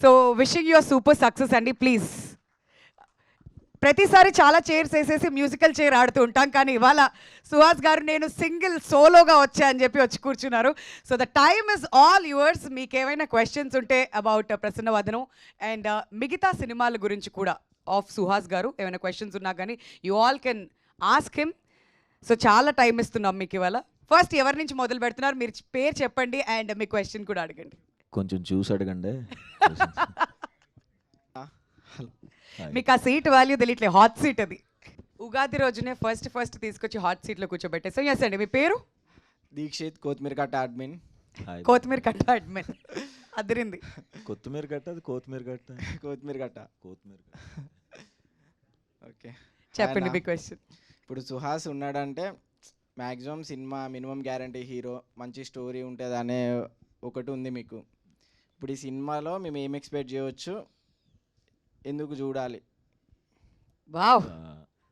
So wishing you're super success అండి. Please, ప్రతిసారి చాలా చైర్స్ వేసేసి మ్యూజికల్ చైర్ ఆడుతూ ఉంటాం, కానీ ఇవాళ సుహాస్ గారు నేను సింగిల్ సోలోగా వచ్చా అని చెప్పి వచ్చి కూర్చున్నారు. So the time is all yours. మీకు ఏమైనా క్వశ్చన్స్ ఉంటే అబౌట్ ప్రసన్నవదనం అండ్ మిగతా సినిమాల గురించి కూడా ఆఫ్ సుహాస్ గారు ఏమైనా క్వశ్చన్స్ ఉన్నా కానీ you all can ask him. So చాలా టైం ఇస్తున్నాం మీకు ఇవాళ. ఫస్ట్ ఎవరి నుంచి మొదలు పెడుతున్నారు? మీరు పేరు చెప్పండి అండ్ మీ క్వశ్చన్ కూడా అడగండి. కొంచెం చూసి అడగండి. మీకు ఆ సీట్ వాల్యూ తెలియట్లే, హాట్ సీట్ అది. ఉగాది రోజునే ఫస్ట్ తీసుకొచ్చి హాట్ సీట్లో కూర్చోబెట్టేసాం. ఎస్ అండి, మీ పేరు? దీక్షిత్, కొత్తిమీర కట్ట అడ్మిన్. కొత్తిమీర కట్ట అడ్మిన్. అదిరింది. కొత్తిమీర కట్ట, అది కొత్తిమీర కట్ట. కొత్తిమీర కట్ట. ఓకే, చెప్పండి మీ క్వశ్చన్. ఇప్పుడు సుహాస్ ఉన్నాడంటే maximum cinema minimum guarantee hero, మంచి స్టోరీ ఉంటుంది అనే ఒకటి ఉంది మీకు. ఇప్పుడు ఈ సినిమాలో మేము ఏం ఎక్స్పెక్ట్ చేయవచ్చు, ఎందుకు చూడాలి? వావ్,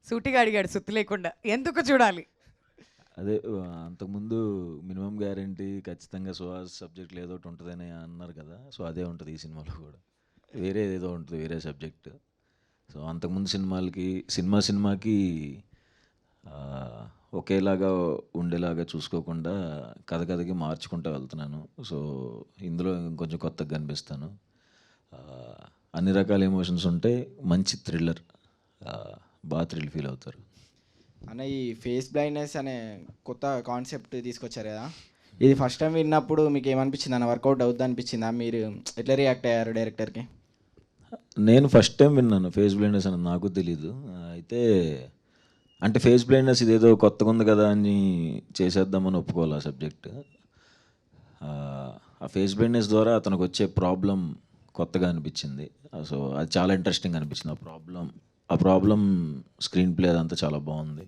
సూటిగా అడిగాడు సుత్తి లేకుండా. ఎందుకు చూడాలి? అదే అంతకుముందు మినిమం గ్యారంటీ ఖచ్చితంగా సుహాస్ సబ్జెక్ట్ ఏదో ఒకటి ఉంటుందని అన్నారు కదా. సో అదే ఉంటుంది ఈ సినిమాలో కూడా. వేరే ఏదో ఉంటుంది, వేరే సబ్జెక్ట్. సో అంతకుముందు సినిమాకి ఒకేలాగా ఉండేలాగా చూసుకోకుండా కథకి మార్చుకుంటూ వెళ్తున్నాను. సో ఇందులో ఇంకొంచెం కొత్తగా కనిపిస్తాను. అన్ని రకాల ఎమోషన్స్ ఉంటాయి. మంచి థ్రిల్లర్, బాగా థ్రిల్ ఫీల్ అవుతారు. అన్న, ఈ ఫేస్ బ్లైండ్నెస్ అనే కొత్త కాన్సెప్ట్ తీసుకొచ్చారు కదా, ఇది ఫస్ట్ టైం విన్నప్పుడు మీకు ఏమనిపించింది అన్న? వర్కౌట్ అవుద్ది అనిపించిందా? మీరు ఎట్లా రియాక్ట్ అయ్యారు డైరెక్టర్కి? నేను ఫస్ట్ టైం విన్నాను ఫేస్ బ్లైండ్నెస్ అని, నాకు తెలీదు. అయితే అంటే ఫేస్ బ్లైండ్నెస్ ఇదేదో కొత్తగా ఉంది కదా అని చేసేద్దామని ఒప్పుకోవాలి ఆ సబ్జెక్ట్. ఆ ఫేస్ బ్లైండ్నెస్ ద్వారా అతనికి వచ్చే ప్రాబ్లం కొత్తగా అనిపించింది. సో అది చాలా ఇంట్రెస్టింగ్ అనిపించింది. ఆ ప్రాబ్లం స్క్రీన్ ప్లే అదంతా చాలా బాగుంది.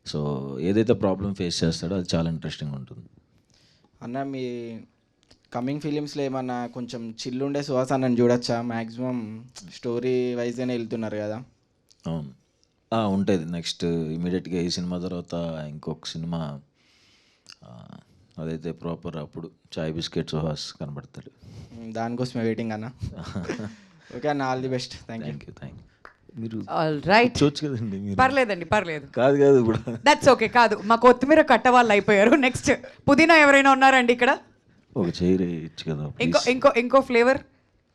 సో ఏదైతే ప్రాబ్లం ఫేస్ చేస్తాడో అది చాలా ఇంట్రెస్టింగ్ ఉంటుంది. అన్న, మీ కమింగ్ ఫిలిమ్స్లో ఏమన్నా కొంచెం చిల్లుండే సుహాస్ అన్నని చూడొచ్చా? మ్యాక్సిమం స్టోరీ వైజ్గానే వెళ్తున్నారు కదా. అవును, ఉంటుంది. నెక్స్ట్ ఇమీడియట్గా ఈ సినిమా తర్వాత ఇంకొక సినిమా, అదైతే ప్రాపర్ అప్పుడు చాయ్ బిస్కెట్ సుహాస్ కనబడతాడు. దానికోసమే వెయిటింగ్ అన్న. ఓకే అన్న, all the best. Thank you. మీరు రైట్, చూడొచ్చు కదండి మీరు. పర్లేదండి, పర్లేదు. కాదు ఇప్పుడు దట్స్ ఓకే. కాదు, మా కొత్తిమీర కట్ట వాళ్ళు అయిపోయారు. నెక్స్ట్ పుదీనా ఎవరైనా ఉన్నారండి ఇక్కడ? ఒక చైర్ ఇచ్చు కదా. ఇంకో ఫ్లేవర్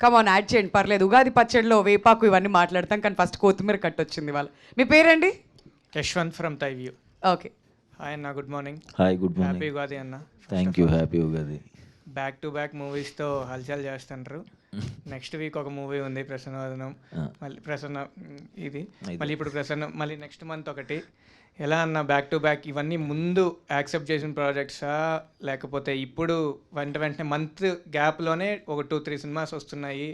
కమాన్ యాడ్ చేయండి, పర్లేదు. ఉగాది పచ్చడిలో వేపాకు ఇవన్నీ మాట్లాడతాం, కానీ ఫస్ట్ కొత్తిమీర కట్ట వచ్చింది వాళ్ళ. మీ పేరండి? యశ్వంత్ ఫ్రమ్ తైవ్యూ. ఓకే. హాయ్ అన్న, good morning. Hi, good happy morning. Ugadi అన్న. Thank you, happy Ugadi. Back to back మూవీస్తో హల్చల్ చేస్తుంటారు. నెక్స్ట్ వీక్ ఒక మూవీ ఉంది ప్రసన్నవదనం, మళ్ళీ ఇది మళ్ళీ ఇప్పుడు మళ్ళీ నెక్స్ట్ మంత్ ఒకటి. ఎలా అన్న బ్యాక్ టు బ్యాక్ ఇవన్నీ ముందు యాక్సెప్ట్ చేసిన ప్రాజెక్ట్సా, లేకపోతే ఇప్పుడు వెంటనే మంత్ గ్యాప్లోనే ఒక 2-3 సినిమాస్ వస్తున్నాయి?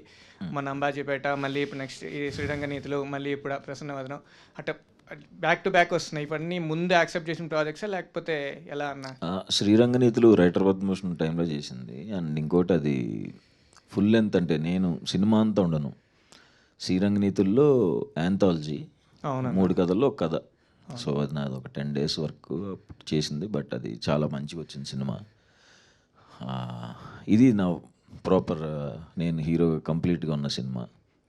మన అంబాజీపేట, మళ్ళీ ఇప్పుడు నెక్స్ట్ ఈ శ్రీరంగనీతులు, మళ్ళీ ఇప్పుడు ప్రసన్నవదనం, అట్లా బ్యాక్ టు బ్యాక్ వస్తున్నాయి. ఇవన్నీ ముందు యాక్సెప్ట్ చేసిన ప్రాజెక్ట్సా లేకపోతే ఎలా అన్న? శ్రీరంగనీతులు రైటర్ పద్మభూషణ్ టైంలో చేసింది. అండ్ ఇంకోటి అది ఫుల్ లెంత్, అంటే నేను సినిమా అంతా ఉండను. శ్రీరంగనీతుల్లో యాంథాలజీ, 3 కథల్లో ఒక కథ. సో అది నాది ఒక 10 days వర్క్ చేసింది. బట్ అది చాలా మంచిగా వచ్చింది సినిమా. ఇది నా ప్రాపర్ నేను హీరో కంప్లీట్గా ఉన్న సినిమా.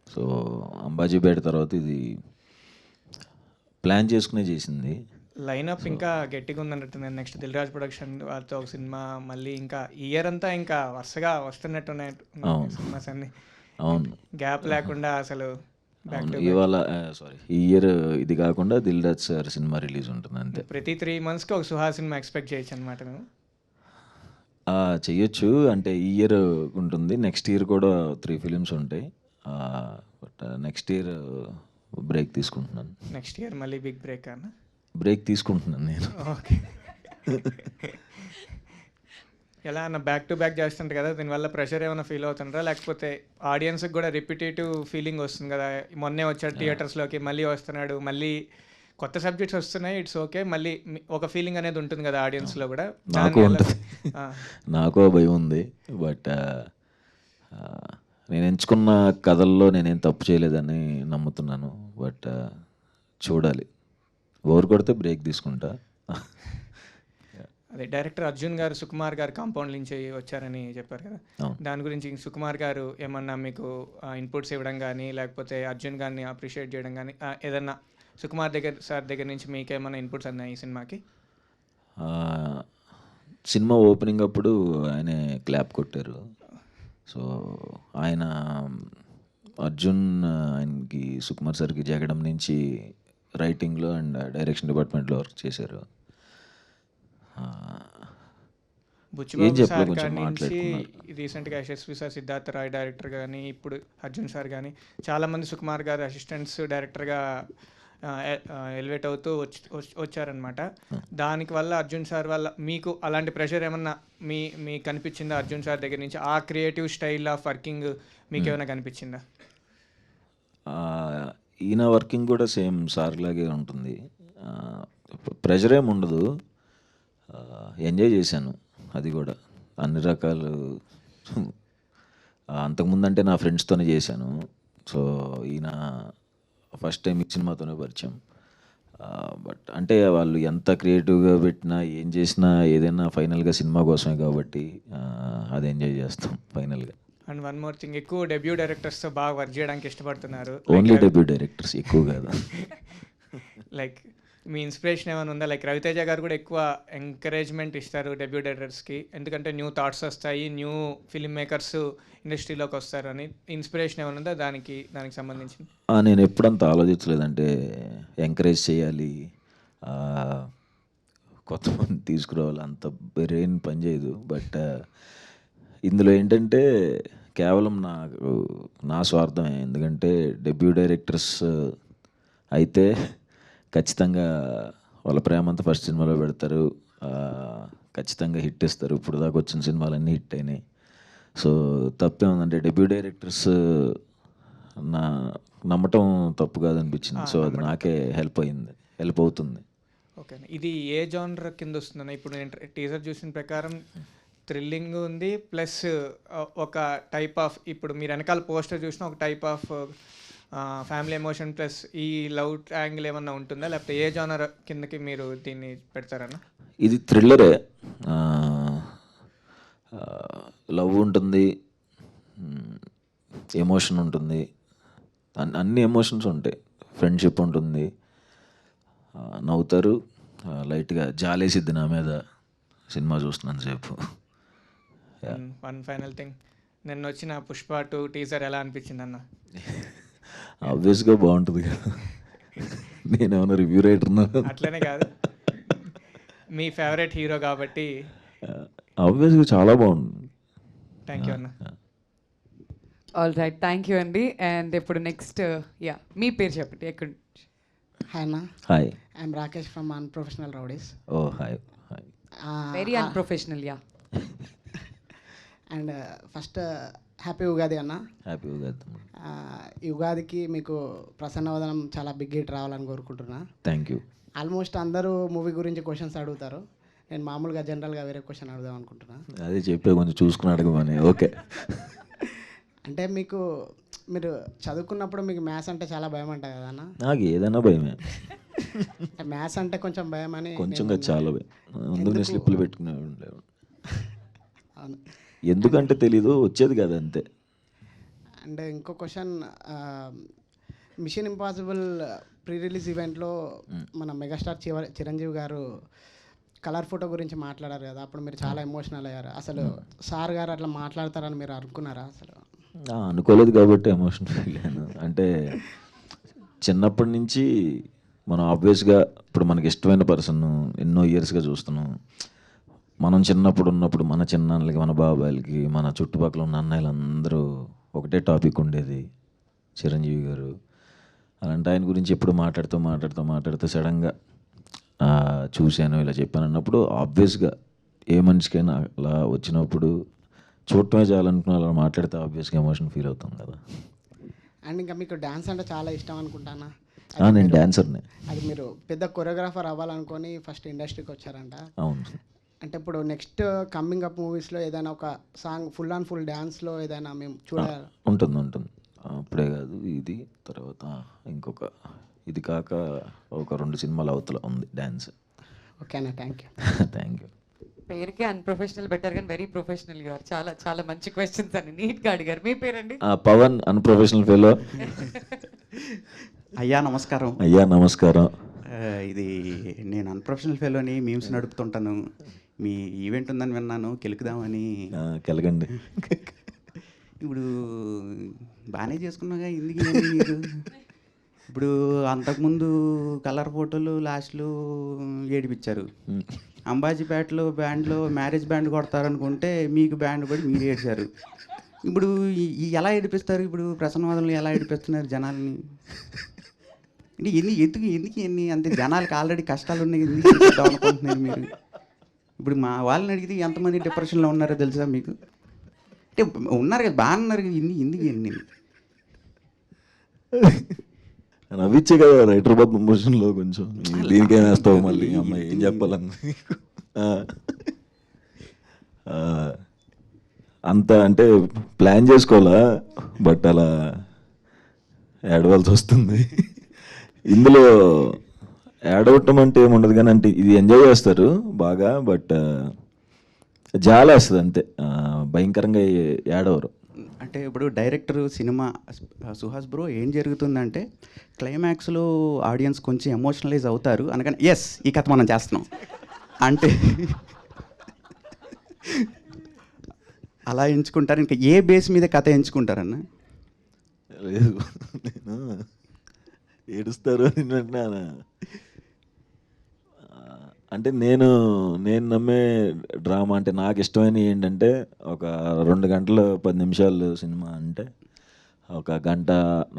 సో అంబాజీపేట తర్వాత ఇది ప్లాన్ చేసుకునే చేసింది. లైనప్ ఇంకా గట్టిగా ఉందన్నట్టుంది. నెక్స్ట్ దిల్ రాజ్ ప్రొడక్షన్ వారితో ఒక సినిమా, మళ్ళీ ఇంకా ఇయర్ అంతా ఇంకా వరుసగా వస్తున్నట్టున్నాయి సినిమాస్ అన్ని. అవును, గ్యాప్ లేకుండా అసలు. ఇవాళ ఈ ఇయర్ ఇది కాకుండా Dil Raj sir cinema release ఉంటుంది అంతే. ప్రతి 3 monthsకి ఒక సుహాస్ సినిమా ఎక్స్పెక్ట్ చేయొచ్చు అనమాట మేము? చెయ్యొచ్చు. అంటే ఈ ఇయర్ ఉంటుంది, నెక్స్ట్ ఇయర్ కూడా 3 films ఉంటాయి. బట్ నెక్స్ట్ ఇయర్ బ్రేక్ తీసుకుంటున్నాను. నెక్స్ట్ ఇయర్ మళ్ళీ బిగ్ బ్రేక్ అన్న? బ్రేక్ తీసుకుంటున్నాను నేను. ఓకే. ఎలా అన్న బ్యాక్ టు బ్యాక్ చేస్తుంటారు కదా, దీనివల్ల ప్రెషర్ ఏమైనా ఫీల్ అవుతుంటారా? లేకపోతే ఆడియన్స్కి కూడా రిపిటేటివ్ ఫీలింగ్ వస్తుంది కదా, మొన్నే వచ్చాడు థియేటర్స్లోకి, మళ్ళీ వస్తున్నాడు, మళ్ళీ కొత్త సబ్జెక్ట్స్ వస్తున్నాయి, ఇట్స్ ఓకే, మళ్ళీ ఒక ఫీలింగ్ అనేది ఉంటుంది కదా ఆడియన్స్లో కూడా? నాకు ఉంటుంది, నాకు భయం ఉంది. బట్ నేను ఎంచుకున్న కథల్లో నేనేం తప్పు చేయలేదని నమ్ముతున్నాను. బట్ చూడాలి, ఓవర్ కొడితే బ్రేక్ తీసుకుంటా. అదే డైరెక్టర్ అర్జున్ గారు సుకుమార్ గారు కాంపౌండ్ నుంచి వచ్చారని చెప్పారు కదా, అవును. దాని గురించి సుకుమార్ గారు ఏమన్నా మీకు ఇన్పుట్స్ ఇవ్వడం కానీ లేకపోతే అర్జున్ గారిని అప్రిషియేట్ చేయడం కానీ ఏదన్నా సుకుమార్ సార్ దగ్గర నుంచి మీకు ఏమన్నా ఇన్పుట్స్ అన్నాయి ఈ సినిమాకి? సినిమా ఓపెనింగ్ అప్పుడు ఆయనే క్లాప్ కొట్టారు. సో ఆయన అర్జున్ ఆయనకి సుకుమార్ సార్కి జగడం నుంచి రైటింగ్లో అండ్ డైరెక్షన్ డిపార్ట్మెంట్లో వర్క్ చేశారు. ఏం బుచ్చిబాబు చెప్పలేదు, సార్ కొంచెం కాడి నుంచి మాట్లాడుకున్నారు. రీసెంట్గా యశస్వి సార్, సిద్ధార్థ రాయ్ డైరెక్టర్ కానీ ఇప్పుడు అర్జున్ సార్ కానీ చాలామంది సుకుమార్ గారు అసిస్టెంట్స్ డైరెక్టర్గా ఎలివేట్ అవుతూ వచ్చారనమాట. దానికి వల్ల అర్జున్ సార్ వల్ల మీకు అలాంటి ప్రెషర్ ఏమన్నా మీకు కనిపించిందా అర్జున్ సార్ దగ్గర నుంచి? ఆ క్రియేటివ్ స్టైల్ ఆఫ్ వర్కింగ్ మీకు ఏమైనా కనిపించిందా? ఈయన వర్కింగ్ కూడా సేమ్ సార్ లాగే ఉంటుంది. ప్రెషర్ ఏమి ఉండదు, ఎంజాయ్ చేశాను. అది కూడా అన్ని రకాలు. అంతకుముందు అంటే నా ఫ్రెండ్స్తోనే చేశాను. సో ఈయన ఫస్ట్ టైం ఈ సినిమాతోనే పరిచయం. బట్ అంటే వాళ్ళు ఎంత క్రియేటివ్గా పెట్టినా ఏం చేసినా ఏదైనా ఫైనల్గా సినిమా కోసమే కాబట్టి అది ఎంజాయ్ చేస్తాం ఫైనల్గా. అండ్ వన్ మోర్ థింగ్, ఎక్కువ డెబ్యూ డైరెక్టర్స్తో బాగా వర్క్ చేయడానికి ఇష్టపడుతున్నారు. ఓన్లీ డెబ్యూ డైరెక్టర్స్, ఎక్కువ కాదు. లైక్ మీ ఇన్స్పిరేషన్ ఏమైనా ఉందా? లైక్ రవితేజ గారు కూడా ఎక్కువ ఎంకరేజ్మెంట్ ఇస్తారు డెబ్యూ డైరెక్టర్స్కి, ఎందుకంటే న్యూ థాట్స్ వస్తాయి, న్యూ ఫిల్మ్ మేకర్స్ ఇండస్ట్రీలోకి వస్తారు అని. ఇన్స్పిరేషన్ ఏమైనా ఉందా దానికి సంబంధించి? నేను ఎప్పుడంత ఆలోచించలేదంటే ఎంకరేజ్ చేయాలి, కొత్త మంది తీసుకురావాలి, అంత బ్రెయిన్ పనిచేయదు. బట్ ఇందులో ఏంటంటే కేవలం నా స్వార్థమే. ఎందుకంటే డెబ్యూ డైరెక్టర్స్ అయితే ఖచ్చితంగా వాళ్ళ ప్రేమ అంతా ఫస్ట్ సినిమాలో పెడతారు, ఖచ్చితంగా హిట్ ఇస్తారు. ఇప్పుడు దాకా వచ్చిన సినిమాలన్నీ హిట్ అయినాయి. సో తప్పే ఉందంటే డెబ్యూ డైరెక్టర్స్ నమ్మటం తప్పు కాదనిపించింది. సో అది నాకే హెల్ప్ అవుతుంది. ఓకే, ఇది ఏ జానర్ కింద వస్తుందన్న? ఇప్పుడు నేను టీజర్ చూసిన ప్రకారం థ్రిల్లింగ్ ఉంది, ప్లస్ ఒక టైప్ ఆఫ్, ఇప్పుడు మీరు వెనకాల పోస్టర్ చూసిన ఒక type of family emotion plus ఈ లవ్ యాంగిల్ ఏమన్నా ఉంటుందా, లేకపోతే ఏ జానర్ కిందకి మీరు దీన్ని పెడతారన్న? ఇది థ్రిల్లరే. లవ్ ఉంటుంది, ఎమోషన్ ఉంటుంది, అన్ని ఎమోషన్స్ ఉంటాయి. ఫ్రెండ్షిప్ ఉంటుంది, నవ్వుతారు, లైట్గా జాలేసిద్ది నా మీద సినిమా చూస్తున్నంతసేపు. వన్ ఫైనల్ థింగ్, నిన్న వచ్చిన పుష్ప 2 టీజర్ ఎలా అనిపించింది అన్న? ఆబ్వియస్గా బాగుంటుంది కదా, నేనేమన్నా రివ్యూ రైటర్నా? అట్లనే కాదు, మీ ఫేవరెట్ హీరో కాబట్టి. ఆబ్వియస్గా చాలా బాగుంది. థ్యాంక్ యూ అన్న. ఆల్ రైట్, థ్యాంక్ యూ అండి. అండ్ ఇప్పుడు నెక్స్ట్ మీ పేరు చెప్పండి, ఎక్కడ? హాయ్ అన్న, hi. I'm Rakesh from unprofessional rowdies. Oh hi. Very unprofessional. And first happy Ugadi అన్న. హ్యాపీ ఉగాది. ఈ ఉగాదికి మీకు ప్రసన్నవదనం చాలా బిగ్ హిట్ రావాలని కోరుకుంటున్నా. Thank you. ఆల్మోస్ట్ అందరూ మూవీ గురించి క్వశ్చన్స్ అడుగుతారు, నేను మామూలుగా జనరల్గా వేరే క్వశ్చన్ అడుగుదాం అనుకుంటున్నా. అదే చెప్పే, కొంచెం చూసుకుని అడగమని. ఓకే. అంటే మీరు చదువుకున్నప్పుడు మీకు మ్యాథ్స్ అంటే చాలా భయం అంట కదా అన్న? నాకు ఏదైనా భయమే. మ్యాథ్స్ అంటే కొంచెం భయం అని. కొంచెం చాలా భయం. అందుకని స్లిప్పులు పెట్టుకునే ఉండేవాడు. అవును. ఎందుకంటే తెలీదు, వచ్చేది కదా అంతే. అండ్ ఇంకో question, mission impossible pre release ఈవెంట్లో మన మెగాస్టార్ చిరంజీవి గారు కలర్ ఫోటో గురించి మాట్లాడారు కదా, అప్పుడు మీరు చాలా ఎమోషనల్ అయ్యారు. అసలు సార్ గారు అట్లా మాట్లాడతారని మీరు అనుకున్నారా అసలు? అనుకోలేదు కాబట్టి ఎమోషన్ ఫీల్ అయ్యాను. అంటే చిన్నప్పటి నుంచి మనం ఆబ్వియస్గా ఇప్పుడు మనకి ఇష్టమైన పర్సన్ ఎన్నో ఇయర్స్గా చూస్తున్నాం. మనం చిన్నప్పుడు ఉన్నప్పుడు మన చిన్నాన్నలకి, మన బాబాయిలకి, మన చుట్టుపక్కల ఉన్న అన్నయ్యలందరూ ఒకటే టాపిక్ ఉండేది, చిరంజీవి గారు. అలాంటి ఆయన గురించి ఎప్పుడు మాట్లాడుతూ సడన్గా చూశాను, ఇలా చెప్పాను అన్నప్పుడు ఆబ్వియస్గా ఏ మనిషికైనా అలా వచ్చినప్పుడు చూడటమే చాలనుకున్న అలా మాట్లాడితే ఆబ్వియస్గా ఎమోషన్ ఫీల్ అవుతాం కదా. అండ్ ఇంకా మీకు డ్యాన్స్ అంటే చాలా ఇష్టం అనుకుంటానా? నేను డ్యాన్సర్నే. అది మీరు పెద్ద కొరియోగ్రాఫర్ అవ్వాలనుకొని ఫస్ట్ ఇండస్ట్రీకి వచ్చారంట. అవును. అంటే ఇప్పుడు నెక్స్ట్ కమింగ్ అప్ మూవీస్లో ఏదైనా ఒక సాంగ్ ఫుల్ డాన్స్లో ఏదైనా మేము చూడాలి? ఉంటుంది. అప్పుడే కాదు, ఇది తర్వాత ఇంకొక, ఇది కాక ఒక 2 సినిమాల అవతల ఉంది డ్యాన్స్. ఓకేనా, థ్యాంక్ యూ. Thank you. పేరుకే అన్ప్రొఫెషనల్ బెటర్ కానీ వెరీ ప్రొఫెషనల్ గారు. చాలా చాలా మంచి క్వశ్చన్స్ అని నీట్గా అడిగారు. మీ పేరండి? Pawan unprofessional fellow. అయ్యా నమస్కారం. అయ్యా నమస్కారం. ఇది నేను అన్ప్రొఫెషనల్ ఫెలోని మీమ్స్ నడుపుతుంటాను. మీ ఈవెంట్ ఉందని విన్నాను, కెలుకుదామని. కెలగండి. ఇప్పుడు బాగానే చేసుకున్నాగా, ఎందుకు మీరు ఇప్పుడు అంతకుముందు కలర్ ఫోటోలు లాస్ట్లో ఏడిపించారు. అంబాజీపేటలో బ్యాండ్లో మ్యారేజ్ బ్యాండ్ కొడతారనుకుంటే మీకు బ్యాండ్ పడి మీరు ఏడ్చారు. ఇప్పుడు ఎలా ఏడిపిస్తారు? ఇప్పుడు ప్రసన్నవాదంలో ఎలా ఏడిపిస్తున్నారు జనాల్ని? అంటే ఎందుకు అంతే జనాలకి ఆల్రెడీ కష్టాలు ఉన్నాయి, ఎందుకు ఏడిపిద్దాం అనుకుంటున్నారు మీరు? ఇప్పుడు మా వాళ్ళని అడిగితే ఎంతమంది డిప్రెషన్లో ఉన్నారో తెలుసా మీకు? అంటే ఉన్నారు కదా, బాగా ఉన్నారు కదా, ఎందుకు నవ్విచ్చే కదా రైటర్ పద్మభూషణ్లో కొంచెం. దీనికేం వేస్తావు మళ్ళీ అమ్మాయి, ఏం చెప్పాలని. అంత అంటే ప్లాన్ చేసుకోవాలా, బట్ అలా ఏడవలసి వస్తుంది. ఇందులో ఏడవటం అంటే ఏముండదు కానీ, అంటే ఇది ఎంజాయ్ చేస్తారు బాగా, బట్ జాలేస్తుంది అంతే. భయంకరంగా ఏడవరు. అంటే ఇప్పుడు డైరెక్టర్ సినిమా సుహాస్ బ్రో ఏం జరుగుతుందంటే క్లైమాక్స్లో ఆడియన్స్ కొంచెం ఎమోషనలైజ్ అవుతారు అనగానే ఎస్ ఈ కథ మనం చేస్తున్నాం అంటే అలా ఎంచుకుంటారు. ఇంకా ఏ బేస్ మీద కథ ఎంచుకుంటారన్న? లేదు, నేను ఏడుస్తారు అని వింటున్నాను. అంటే నేను నమ్మే డ్రామా అంటే నాకు ఇష్టమైన ఏంటంటే, ఒక 2 గంటలు 10 నిమిషాలు సినిమా అంటే 1 గంట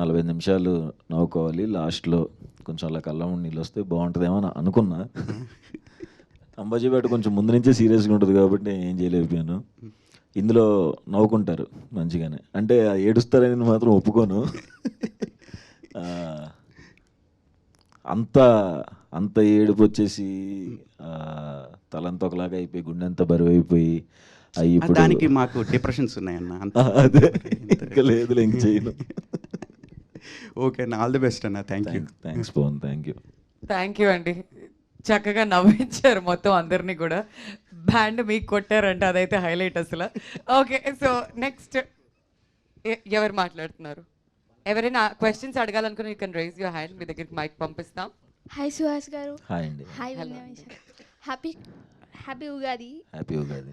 45 నిమిషాలు నవ్వుకోవాలి, లాస్ట్లో కొంచెం అలా కళ్ళ నీళ్ళు వస్తే బాగుంటుందేమో అని అనుకున్నా. అంబాజీపేట కొంచెం ముందు నుంచే సీరియస్గా ఉంటుంది కాబట్టి ఏం చేయలేకపోయాను. ఇందులో నవ్వుకుంటారు మంచిగానే, అంటే ఏడుస్తారని మాత్రం ఒప్పుకోను. అంత ఏడుపు వచ్చేసి తలంత ఒకలాగా అయిపోయి, గుండెంత బరువు అయిపోయి ఇప్పుడు దానికి మాకు డిప్రెషన్స్ ఉన్నాయన్న. అదే ఇంకా లేదు, ఇంక చేయను. ఓకే అన్న, ఆల్ ది బెస్ట్ అన్న. థ్యాంక్స్ పవన్, థ్యాంక్ యూ అండి. చక్కగా నవ్వించారు మొత్తం అందరినీ కూడా. బ్యాండ్ మీకు కొట్టారంటే అదైతే హైలైట్ అసలు. ఓకే, సో నెక్స్ట్ ఎవరు మాట్లాడుతున్నారు? ఎవరైనా క్వశ్చన్స్ అడగాలనుకుని you can raise your hand. మీ దగ్గరికి మైక్ పంపిస్తాం. హాయ్ సుహాస్ గారు. హాయ్ అండి. Hi happy Ugadi. Happy Ugadi.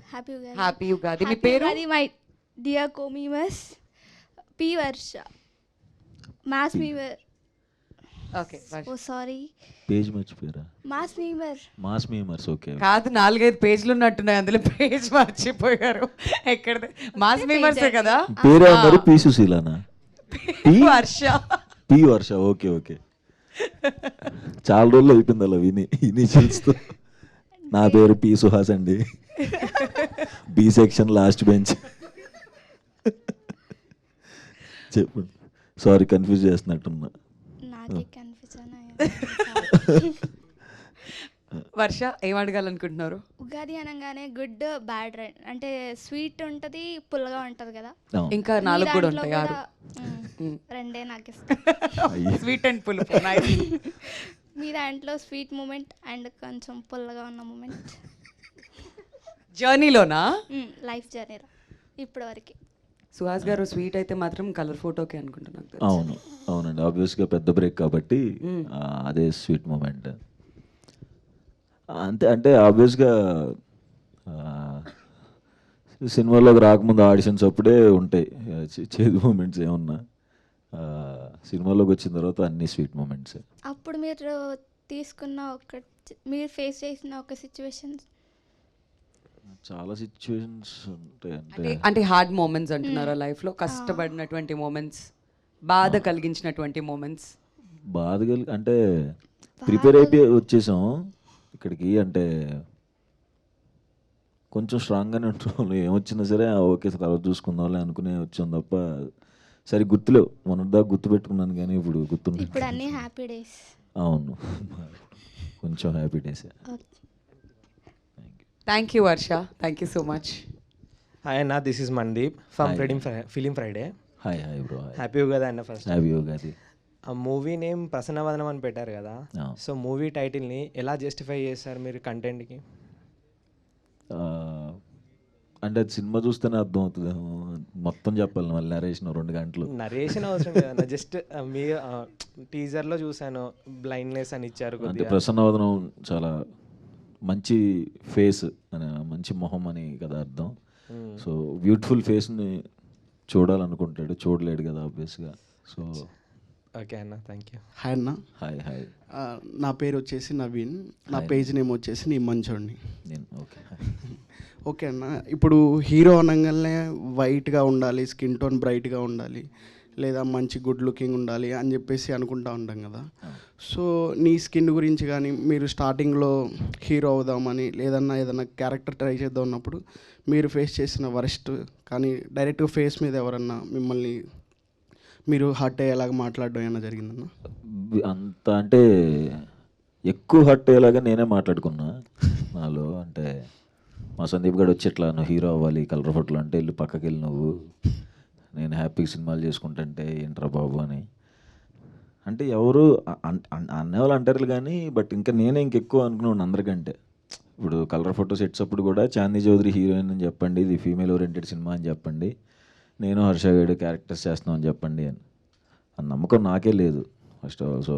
Happy Ugadi. మీ పేరు? మై డియర్ కోమీమస్ P Varsha mass memer. Okay, oh sorry, page మర్చిపోయారా? Mass memers. ఓకే, కాదు 4-5 పేజీలు ఉన్నట్టున్నాయి, అందులో పేజ్ మర్చిపోయారు. ఎక్కడ? మాస్ మీమర్సే కదా. పేరే ఉన్నారు. పి సుశీలానా? వర్ష. పి వర్ష. ఓకే ఓకే, చాలా రోజులు అయిపోయింది అలా ఇనిషియల్స్తో. నా పేరు పి సుహాస్ అండి, బి సెక్షన్ లాస్ట్ బెంచ్. చెప్పు, సారీ కన్ఫ్యూజ్ చేస్తున్నట్టున్నా. వర్ష ఏం అడగాలనుకుంటున్నారు? ఉగాది అనగానే గుడ్ బ్యాడ్ అంటే స్వీట్ ఉంటుంది, పుల్లగా ఉంటుంది కదా. ఇంకా 4 కూడా ఉంటాయి, 6. రెండే నాకు ఇష్టం, స్వీట్ అండ్ పులుపు. మీ దాంట్లో స్వీట్ మూమెంట్ అండ్ కొంచెం పుల్లగా ఉన్న మూమెంట్ జర్నీలోనా? లైఫ్ జర్నీలో ఇప్పటి వరకు. సుహాస్ గారు స్వీట్ అయితే మాత్రం కలర్ ఫోటోకి అనుకుంటున్నాను. అవునండి, ఆబ్వియస్గా పెద్ద బ్రేక్ కాబట్టి అదే స్వీట్ మూమెంట్. అంతే, అంటే ఆబ్వియస్గా సినిమాలోకి రాకముందు ఆడిషన్స్ అప్పుడే ఉంటాయి చేదు మూమెంట్స్ ఏమన్నా. సినిమాలోకి వచ్చిన తర్వాత అన్ని స్వీట్ మూమెంట్స్. అప్పుడు మీరు తీసుకున్న మీరు ఫేస్ చేసిన ఒక సిచ్యువేషన్? చాలా సిచ్యువేషన్స్ ఉంటాయి. అంటే హార్డ్ మూమెంట్స్ అంటున్నారా లైఫ్లో? కష్టపడినటువంటి మూమెంట్స్, బాధ కలిగించినటువంటి మూమెంట్స్? అంటే ప్రిపేర్ అయిపోయి వచ్చేసాం ఇక్కడికి, అంటే కొంచెం స్ట్రాంగ్గానే ఉంటాం. ఏమొచ్చినా సరే ఓకే తర్వాత చూసుకుందాంలే అనుకునే వచ్చాం తప్ప సరే గుర్తులేవు. మొన్నటిదాకా గుర్తు పెట్టుకున్నాను కానీ ఇప్పుడు గుర్తున్నాయి. ఇప్పుడు అన్ని హ్యాపీ డేస్. అవును, కొంచెం happy days. Thank you Varsha, thank you so much. Hi అన్న, this is Mandeep from film Friday. Hi bro. Happy Ugadi అన్న. First happy Ugadi. ఆ మూవీ నేమ్ ప్రసన్నవదనం అని పెట్టారు కదా, సో మూవీ టైటిల్ని ఎలా జస్టిఫై చేస్తారు మీరు కంటెంట్కి? అంటే అది సినిమా చూస్తేనే అర్థం అవుతుంది. మొత్తం చెప్పాలి మళ్ళీ నరేషన్ 2 గంటలు. నరేషన్ అవసరం కదా, జస్ట్ మీ టీజర్లో చూశాను బ్లైండ్నెస్ అని ఇచ్చారు అంటే కొద్దిగా. ప్రసన్నవదనం చాలా మంచి ఫేస్ అని, మంచి మొహం అని కదా అర్థం. సో బ్యూటిఫుల్ ఫేస్ని చూడాలనుకుంటాడు, చూడలేడు కదా ఆబ్వియస్గా. సో ఓకే అన్న, థ్యాంక్ యూ. హాయ్ అన్న. Hi hi. నా పేరు వచ్చేసి నవీన్. నా పేజ్ నేమ్ వచ్చేసి నీ మంచోడిని. నేను ఓకే. ఓకే అన్న, ఇప్పుడు హీరో అనగానే వైట్గా ఉండాలి, స్కిన్ టోన్ బ్రైట్గా ఉండాలి, లేదా మంచి గుడ్ లుకింగ్ ఉండాలి అని చెప్పేసి అనుకుంటా ఉంటాం కదా. సో నీ స్కిన్ గురించి కానీ, మీరు స్టార్టింగ్లో హీరో అవుదామని లేదన్నా ఏదన్నా క్యారెక్టర్ ట్రై చేద్దాం ఉన్నప్పుడు మీరు ఫేస్ చేసిన వరస్ట్ కానీ డైరెక్ట్గా ఫేస్ మీద ఎవరన్నా మిమ్మల్ని మీరు హర్ట్ అయ్యేలాగా మాట్లాడడం ఏమైనా జరిగిందన్న? అంత అంటే ఎక్కువ హర్ట్ అయ్యేలాగా నేనే మాట్లాడుకున్నా నాలో. అంటే మా సందీప్ గడు వచ్చి ఇట్లా నువ్వు హీరో అవ్వాలి కలర్ ఫోటోలు అంటే వెళ్ళి పక్కకి వెళ్ళి నువ్వు, నేను హ్యాపీగా సినిమాలు చేసుకుంటుంటే ఏంట్రా బాబు అని. అంటే ఎవరు అనేవాళ్ళు అంటారు కానీ, బట్ ఇంకా నేనే ఇంకెక్కువ అనుకున్నాను అందరికంటే. ఇప్పుడు కలర్ ఫోటో సెట్స్ అప్పుడు కూడా చాందీ చౌదరి హీరోయిన్ అని చెప్పండి, ఇది ఫీమేల్ ఓరియంటెడ్ సినిమా అని చెప్పండి, నేను హర్ష గడు క్యారెక్టర్స్ చేస్తున్నాం అని చెప్పండి అని. ఆ నమ్మకం నాకే లేదు ఫస్ట్ ఆఫ్ ఆల్. సో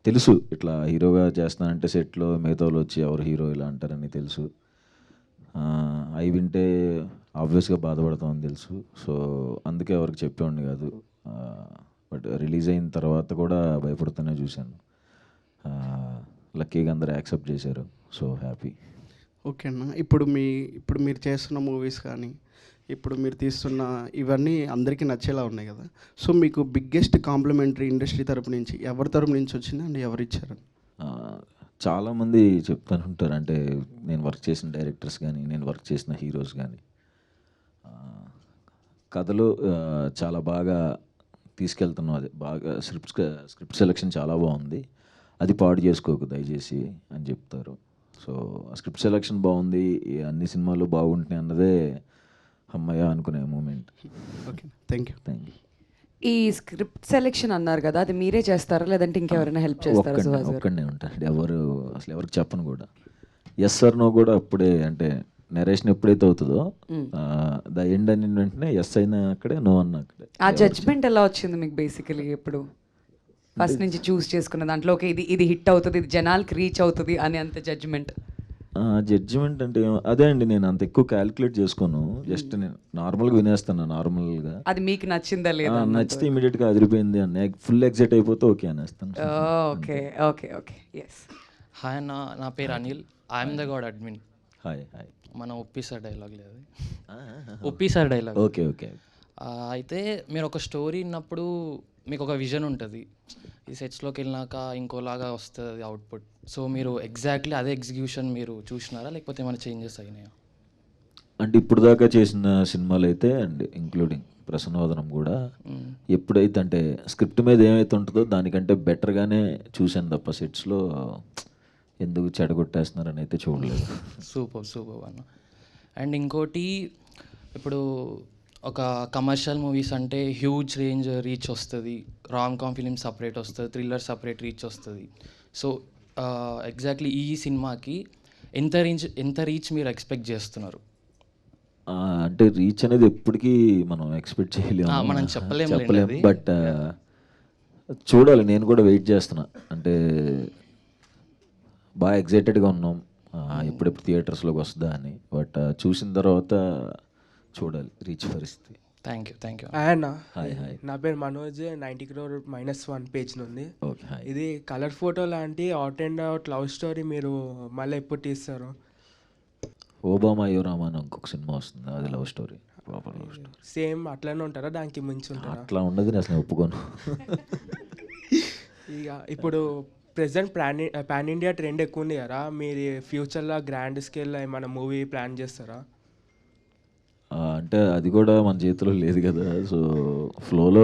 తెలుసు ఇట్లా హీరోగా చేస్తానంటే సెట్లో మిగతా వాళ్ళు వచ్చి ఎవరు హీరో ఇలా అంటారని తెలుసు. అవి వింటే ఆబ్వియస్గా బాధపడతామని తెలుసు. సో అందుకే ఎవరికి చెప్పేవాడిని కాదు. బట్ రిలీజ్ అయిన తర్వాత కూడా భయపడుతూనే చూశాను. లక్కీగా అందరూ యాక్సెప్ట్ చేశారు. So happy. ఓకే అన్న, ఇప్పుడు మీరు చేస్తున్న మూవీస్ కానీ ఇప్పుడు మీరు తీస్తున్న ఇవన్నీ అందరికీ నచ్చేలా ఉన్నాయి కదా. సో మీకు బిగ్గెస్ట్ కాంప్లిమెంటరీ ఇండస్ట్రీ తరపు నుంచి ఎవరి తరపు నుంచి వచ్చింది అండ్ ఎవరు ఇచ్చారు? చాలామంది చెప్తాను ఉంటారు. అంటే నేను వర్క్ చేసిన డైరెక్టర్స్ కానీ, నేను వర్క్ చేసిన హీరోస్ కానీ, కథలు చాలా బాగా తీసుకెళ్తున్నాం, అది బాగా స్క్రిప్ట్ సెలెక్షన్ చాలా బాగుంది, అది పాడు చేసుకోకు దయచేసి అని చెప్తారు. సో ఆ స్క్రిప్ట్ సెలెక్షన్ బాగుంది, అన్ని సినిమాలు బాగుంటున్నాయి అన్నదే అమ్మయ్య అనుకునే moment. Okay, thank you. Thank you. ఈ స్క్రిప్ట్ సెలెక్షన్ అన్నారు కదా, అది మీరే చేస్తారా లేదంటే ఇంకెవరైనా హెల్ప్ చేస్తారా? సుహాస్ గారు ఒక్కడనే ఉంటాడు, అసలు ఎవరికి చెప్పను కూడా. ఎస్ సార్ నో కూడా అప్పుడే, అంటే నరేషన్ ఎప్పుడైతే అవుతుందో ద ఎండ్ అని వెంటనే ఎస్ అయినా అక్కడే, నో అన్న అక్కడే. ఆ జడ్జ్మెంట్ ఎలా వచ్చింది మీకు బేసికలీ? ఎప్పుడు ఫస్ట్ నుంచి చూస్ చేసుకున్న దాంట్లో ఓకే ఇది హిట్ అవుతుంది, ఇది జనాలకి రీచ్ అవుతుంది అని అంత జడ్జ్మెంట్? జడ్జిమెంట్ అంటే అదే అండి, నేను అంత ఎక్కువ క్యాలిక్యులేట్ చేసుకోను, జస్ట్ నేను నార్మల్గా వినేస్తాను. నార్మల్గా అది మీకు నచ్చిందా లేదా? నచ్చితే ఇమీడియట్గా అదిరిపోయింది అని ఫుల్ ఎగ్జైట్ అయిపోతే ఓకే అనేస్తాను. Okay okay okay. Yes. Hi అన్న, నా పేరు Anil. I'm the god admin. Hi hi. మన ఒప్పి సార్ డైలాగ్ లేదు, Oppi sir dialogue. Okay okay. అయితే మీరు ఒక స్టోరీ విన్నప్పుడు మీకు ఒక విజన్ ఉంటుంది, ఈ సెట్స్లోకి వెళ్ళినాక ఇంకోలాగా వస్తుంది అవుట్పుట్. సో మీరు ఎగ్జాక్ట్లీ అదే ఎగ్జిక్యూషన్ మీరు చూసినారా, లేకపోతే ఏమైనా చేంజెస్ అయినాయా? అంటే ఇప్పుడు దాకా చేసిన సినిమాలు అయితే అండ్ ఇంక్లూడింగ్ ప్రసన్నవదనం కూడా ఎప్పుడైతే అంటే స్క్రిప్ట్ మీద ఏమైతే ఉంటుందో దానికంటే బెటర్గానే చూశాను తప్ప సెట్స్లో ఎందుకు చెడగొట్టేస్తున్నారని అయితే చూడలేదు. సూపర్ అన్న. అండ్ ఇంకోటి, ఇప్పుడు ఒక కమర్షియల్ మూవీస్ అంటే హ్యూజ్ రేంజ్ రీచ్ వస్తుంది, రామ్ కామ్ ఫిలిం సపరేట్ వస్తుంది, థ్రిల్లర్ సపరేట్ రీచ్ వస్తుంది. సో ఎగ్జాక్ట్లీ ఈ సినిమాకి ఎంత రీచ్ మీరు ఎక్స్పెక్ట్ చేస్తున్నారు? అంటే రీచ్ అనేది ఎప్పటికీ మనం ఎక్స్పెక్ట్ చేయలేము, మనం చెప్పలేము. బట్ చూడాలి, నేను కూడా వెయిట్ చేస్తున్నా. అంటే బాగా ఎగ్జైటెడ్గా ఉన్నాం ఎప్పుడెప్పుడు థియేటర్స్లోకి వస్తుందా అని. బట్ చూసిన తర్వాత చూడాలి రీచ్ పరిస్థితి. Thank you. అన్న, హాయ్ హాయ్. నా పేరు మనోజ్. 90 crore -1 పేజ్ నుండి. Okay hi. ఇది కలర్ ఫోటో లాంటి out and out love story మీరు మళ్ళీ ఎప్పుడు తీస్తారు? ఓబామా యోరామా అని ఇంకొక సినిమా వస్తుంది, అది love story, proper love story. Same అట్లనే ఉంటారా, దానికి మించి ఉంటారా? అట్లా ఉండదు, నేను అసలు ఒప్పుకోను. ఇక ఇప్పుడు ప్రెసెంట్ పాన్ ఇండియా ట్రెండ్ ఎక్కువ ఉంది కదా, మీరు ఫ్యూచర్లో గ్రాండ్ స్కేల్లో ఏమైనా మూవీ ప్లాన్ చేస్తారా? అంటే అది కూడా మన చేతిలో లేదు కదా. సో ఫ్లోలో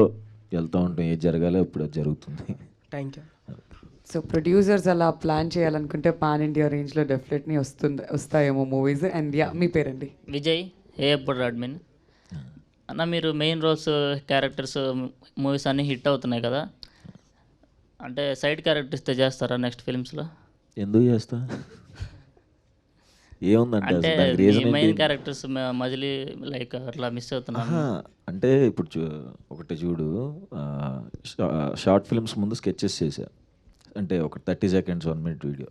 వెళ్తూ ఉంటాం, ఏది జరగాలో ఇప్పుడు అది జరుగుతుంది. Thank you. సో ప్రొడ్యూసర్స్ అలా ప్లాన్ చేయాలనుకుంటే పాన్ ఇండియా రేంజ్లో డెఫినెట్లీ వస్తాయేమో మూవీస్. అండ్ యా, మీ పేరండి? విజయ్, ఏఎప్పుడు అడ్మిన్. అన్న, మీరు మెయిన్ రోల్స్ క్యారెక్టర్స్ మూవీస్ అన్నీ హిట్ అవుతున్నాయి కదా, అంటే సైడ్ క్యారెక్టర్స్ చేస్తారా నెక్స్ట్ ఫిల్మ్స్లో? ఎందుకు చేస్తా? ఏముందంటే అంటే అసలు దానికి రీజన్ మెయిన్ ఏంటి క్యారెక్టర్స్ మజిలీ లైక్ అట్లా మిస్ అవుతున్నాను. అంటే ఇప్పుడు ఒకటి చూడు, షార్ట్ ఫిల్మ్స్ ముందు స్కెచెస్ చేశా, అంటే ఒక 30 seconds 1 minute వీడియో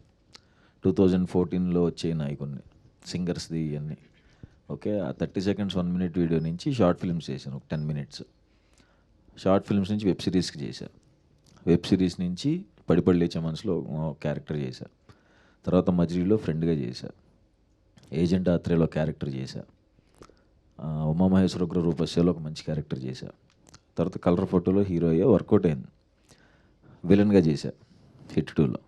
2014లో వచ్చాయి కొన్ని సింగర్స్ది ఇవన్నీ. ఓకే, ఆ 30 seconds 1 minute వీడియో నుంచి షార్ట్ ఫిల్మ్స్ చేశాను ఒక 10 minutes. షార్ట్ ఫిల్మ్స్ నుంచి వెబ్ సిరీస్కి చేశా, వెబ్ సిరీస్ నుంచి పడిపడి లేచే మనసులో క్యారెక్టర్ చేశా, తర్వాత మజిలీలో ఫ్రెండ్గా చేశా, ఏజెంట్ ఆత్రేయలో క్యారెక్టర్ చేశా, ఉమామహేశ్వర ఉగ్ర రూపస్యలో ఒక మంచి క్యారెక్టర్ చేశా, తర్వాత కలర్ ఫోటోలో హీరో అయ్యే వర్కౌట్ అయింది, విలన్గా చేశా హిట్ 2లో.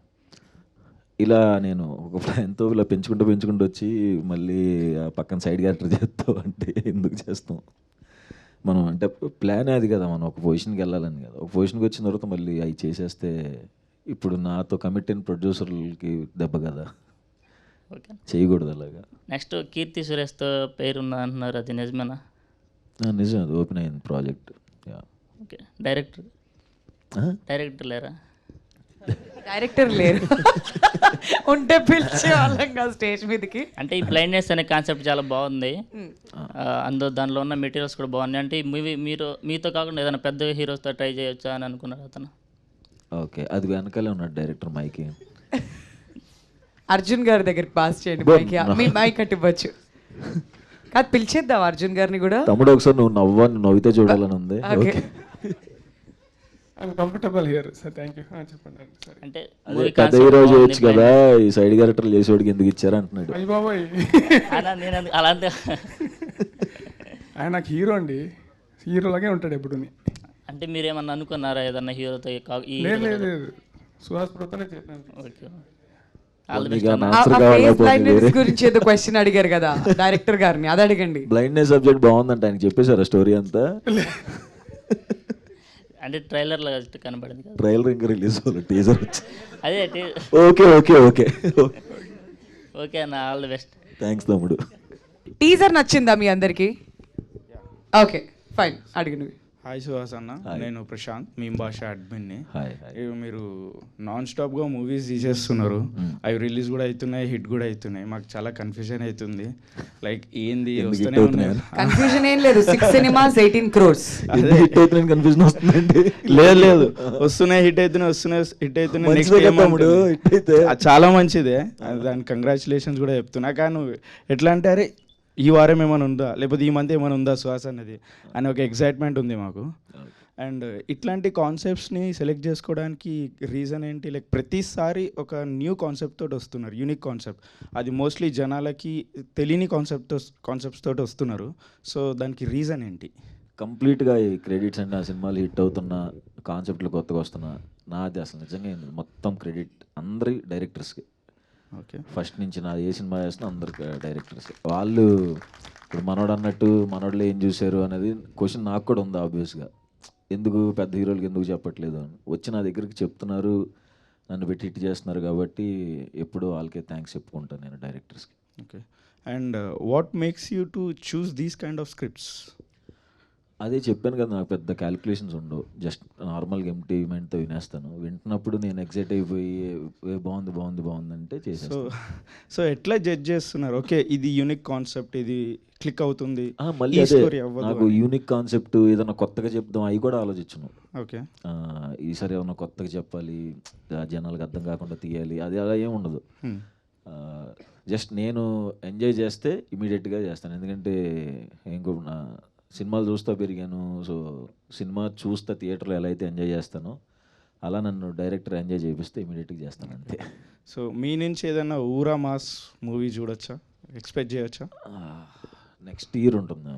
ఇలా నేను ఒక ప్లాన్తో ఇలా పెంచుకుంటూ వచ్చి మళ్ళీ ఆ పక్కన సైడ్ క్యారెక్టర్ చేస్తావు అంటే ఎందుకు చేస్తాం మనం, అంటే ప్లాన్ అది కదా, మనం ఒక పొజిషన్కి వెళ్ళాలని కదా. ఒక పొజిషన్కి వచ్చిన తర్వాత మళ్ళీ అవి చేసేస్తే ఇప్పుడు నాతో కమిట్ అయిన ప్రొడ్యూసర్లకి దెబ్బ కదా, ఓకే, చేయకూడదు అలాగా. నెక్స్ట్ కీర్తి సురేష్తో పేరున్నా అంటున్నారు, అది నిజమేనా? నిజం, అది ఓపెన్ అయింది ప్రాజెక్ట్. ఓకే, డైరెక్టర్ లేరా? డైరెక్టర్ లేరు, ఉంటే పిలిచే వాళ్ళం కాదు స్టేజ్ మీదకి. అంటే ఈ బ్లైండ్నెస్ అనే కాన్సెప్ట్ చాలా బాగుంది, దానిలో ఉన్న మెటీరియల్స్ కూడా బాగున్నాయి. అంటే ఈ మూవీ మీతో కాకుండా ఏదైనా పెద్ద హీరోస్తో ట్రై చేయొచ్చా అని అనుకున్నారు అతను? ఓకే, అది వెనకాలే ఉన్నాడు డైరెక్టర్ మైకి. అర్జున్ గారి దగ్గరికి పాస్ చేయండి మైక్, మీ మైక్ కట్టి ఇవ్వచ్చు కాదు, పిలిచేద్దాం అర్జున్ గారిని కూడా. తమ్ముడు ఒకసారి నువ్వు నవ్వితే చూడాలని ఉంది. Okay, I'm comfortable here sir, thank you. చెప్పండి సార్. అంటే పెద్ద హీరో చేయొచ్చు కదా, ఈ సైడ్ క్యారెక్టర్ చేసేవాడికి ఎందుకు ఇచ్చారు అంటున్నాడు. అయ్య బాబోయ్, నేను అలాంటి ఆయన నాకు హీరో అండి, హీరోలాగే ఉంటాడు ఎప్పుడు. అంటే మీరేమన్నా అనుకున్నారా ఏదన్నా హీరోతో? లేదు, సుహాస్ ప్రోతోనే చేస్తాను. ఓకే, గురించి ఏదో క్వశ్చన్ అడిగారు కదా డైరెక్టర్ గారిని, అది అడగండి. బ్లైండ్నెస్ సబ్జెక్ట్ బాగుందంట, ఆయనకి చెప్పేశారా స్టోరీ అంతా? అంటే ట్రైలర్లో కనబడింది కదా, ట్రైలర్ ఇంకా రిలీజ్ అవ్వాలి, టీజర్ వచ్చి. అదే ఓకే ఓకే ఓకే ఓకే అన్న, ఆల్ ది బెస్ట్. థ్యాంక్స్ తమ్ముడు. టీజర్ నచ్చిందా మీ అందరికి? ఓకే ఫైన్, అడిగినవి. హాయ్ సుహాస్ అన్న, నేను ప్రశాంత్, మీ భాష అడ్మిన్ని. హాయ్. మీరు నాన్ స్టాప్గా మూవీస్ తీసేస్తున్నారు, అవి రిలీజ్ కూడా అవుతున్నాయి, హిట్ కూడా అవుతున్నాయి. మాకు చాలా కన్ఫ్యూజన్ అవుతుంది, లైక్ ఏంది వస్తూనే ఉన్నాయి. కన్ఫ్యూజన్ ఏం లేదు, 6 cinemas 18 crores. కన్ఫ్యూజన్ వస్తుందండి. లేదు వస్తున్నాయి, హిట్ అవుతున్నాయి నెక్స్ట్ చాలా మంచిదే, దాని కంగ్రాచులేషన్స్ కూడా చెప్తున్నా. కానీ నువ్వు ఎట్లా అంటే అరే ఈ వారం ఏమైనా ఉందా, లేకపోతే ఈ మంత్ ఏమైనా ఉందా సుహాస్ అన్నది అని ఒక ఎగ్జైట్మెంట్ ఉంది మాకు. అండ్ ఇట్లాంటి కాన్సెప్ట్స్ని సెలెక్ట్ చేసుకోవడానికి రీజన్ ఏంటి? లైక్ ప్రతిసారి ఒక న్యూ కాన్సెప్ట్ తోటి వస్తున్నారు, యూనిక్ కాన్సెప్ట్, అది మోస్ట్లీ జనాలకి తెలియని కాన్సెప్ట్స్ తోటి వస్తున్నారు. సో దానికి రీజన్ ఏంటి? కంప్లీట్గా ఈ క్రెడిట్స్ అంటే ఆ సినిమాలు హిట్ అవుతున్న కాన్సెప్ట్లు కొత్తగా వస్తున్నా నాది అసలు నిజంగా మొత్తం క్రెడిట్ అందరి డైరెక్టర్స్కి. ఓకే, ఫస్ట్ నుంచి నా ఏ సినిమా చేస్తున్నా అందరికి డైరెక్టర్స్ వాళ్ళు. ఇప్పుడు మనోడు అన్నట్టు మనోడులో ఏం చూశారు అనేది క్వశ్చన్ నాకు కూడా ఉంది ఆబ్వియస్గా, ఎందుకు పెద్ద హీరోలకి ఎందుకు చెప్పట్లేదు అని. వచ్చి నా దగ్గరికి చెప్తున్నారు, నన్ను పెట్టి హిట్ చేస్తున్నారు కాబట్టి ఎప్పుడు వాళ్ళకే థ్యాంక్స్ చెప్పుకుంటాను నేను డైరెక్టర్స్కి. Okay, and what makes you to choose these kind of scripts? అదే చెప్పాను కదా, నాకు పెద్ద క్యాలిక్యులేషన్స్ ఉండవు, జస్ట్ నార్మల్గా ఎంటీ మైండ్తో వినేస్తాను. వింటున్నప్పుడు నేను ఎగ్జైట్ అయిపోయి బాగుంది బాగుంది బాగుంది అంటే చేసేస్తాను. సో ఎట్లా జడ్జ్ చేస్తున్నారు? ఓకే ఇది యూనిక్ కాన్సెప్ట్, ఇది క్లిక్ అవుతుంది, మళ్ళీ నాకు యూనిక్ కాన్సెప్ట్ ఏదైనా కొత్తగా చెప్దాం అవి కూడా ఆలోచించను. ఓకే, ఈసారి ఏమన్నా కొత్తగా చెప్పాలి, జనాలకు అర్థం కాకుండా తీయాలి, అది అలా ఏమి ఉండదు. జస్ట్ నేను ఎంజాయ్ చేస్తే ఇమీడియట్గా చేస్తాను, ఎందుకంటే ఇంకో సినిమాలు చూస్తూ పెరిగాను. సో సినిమా చూస్తా థియేటర్లో ఎలా అయితే ఎంజాయ్ చేస్తానో అలా నన్ను డైరెక్టర్ ఎంజాయ్ చేపిస్తే ఇమీడియట్గా చేస్తాను అంతే. సో మీ నుంచి ఏదైనా ఊరా మాస్ మూవీ చూడొచ్చా, ఎక్స్పెక్ట్ చేయొచ్చా? నెక్స్ట్ ఇయర్ ఉంటుంది.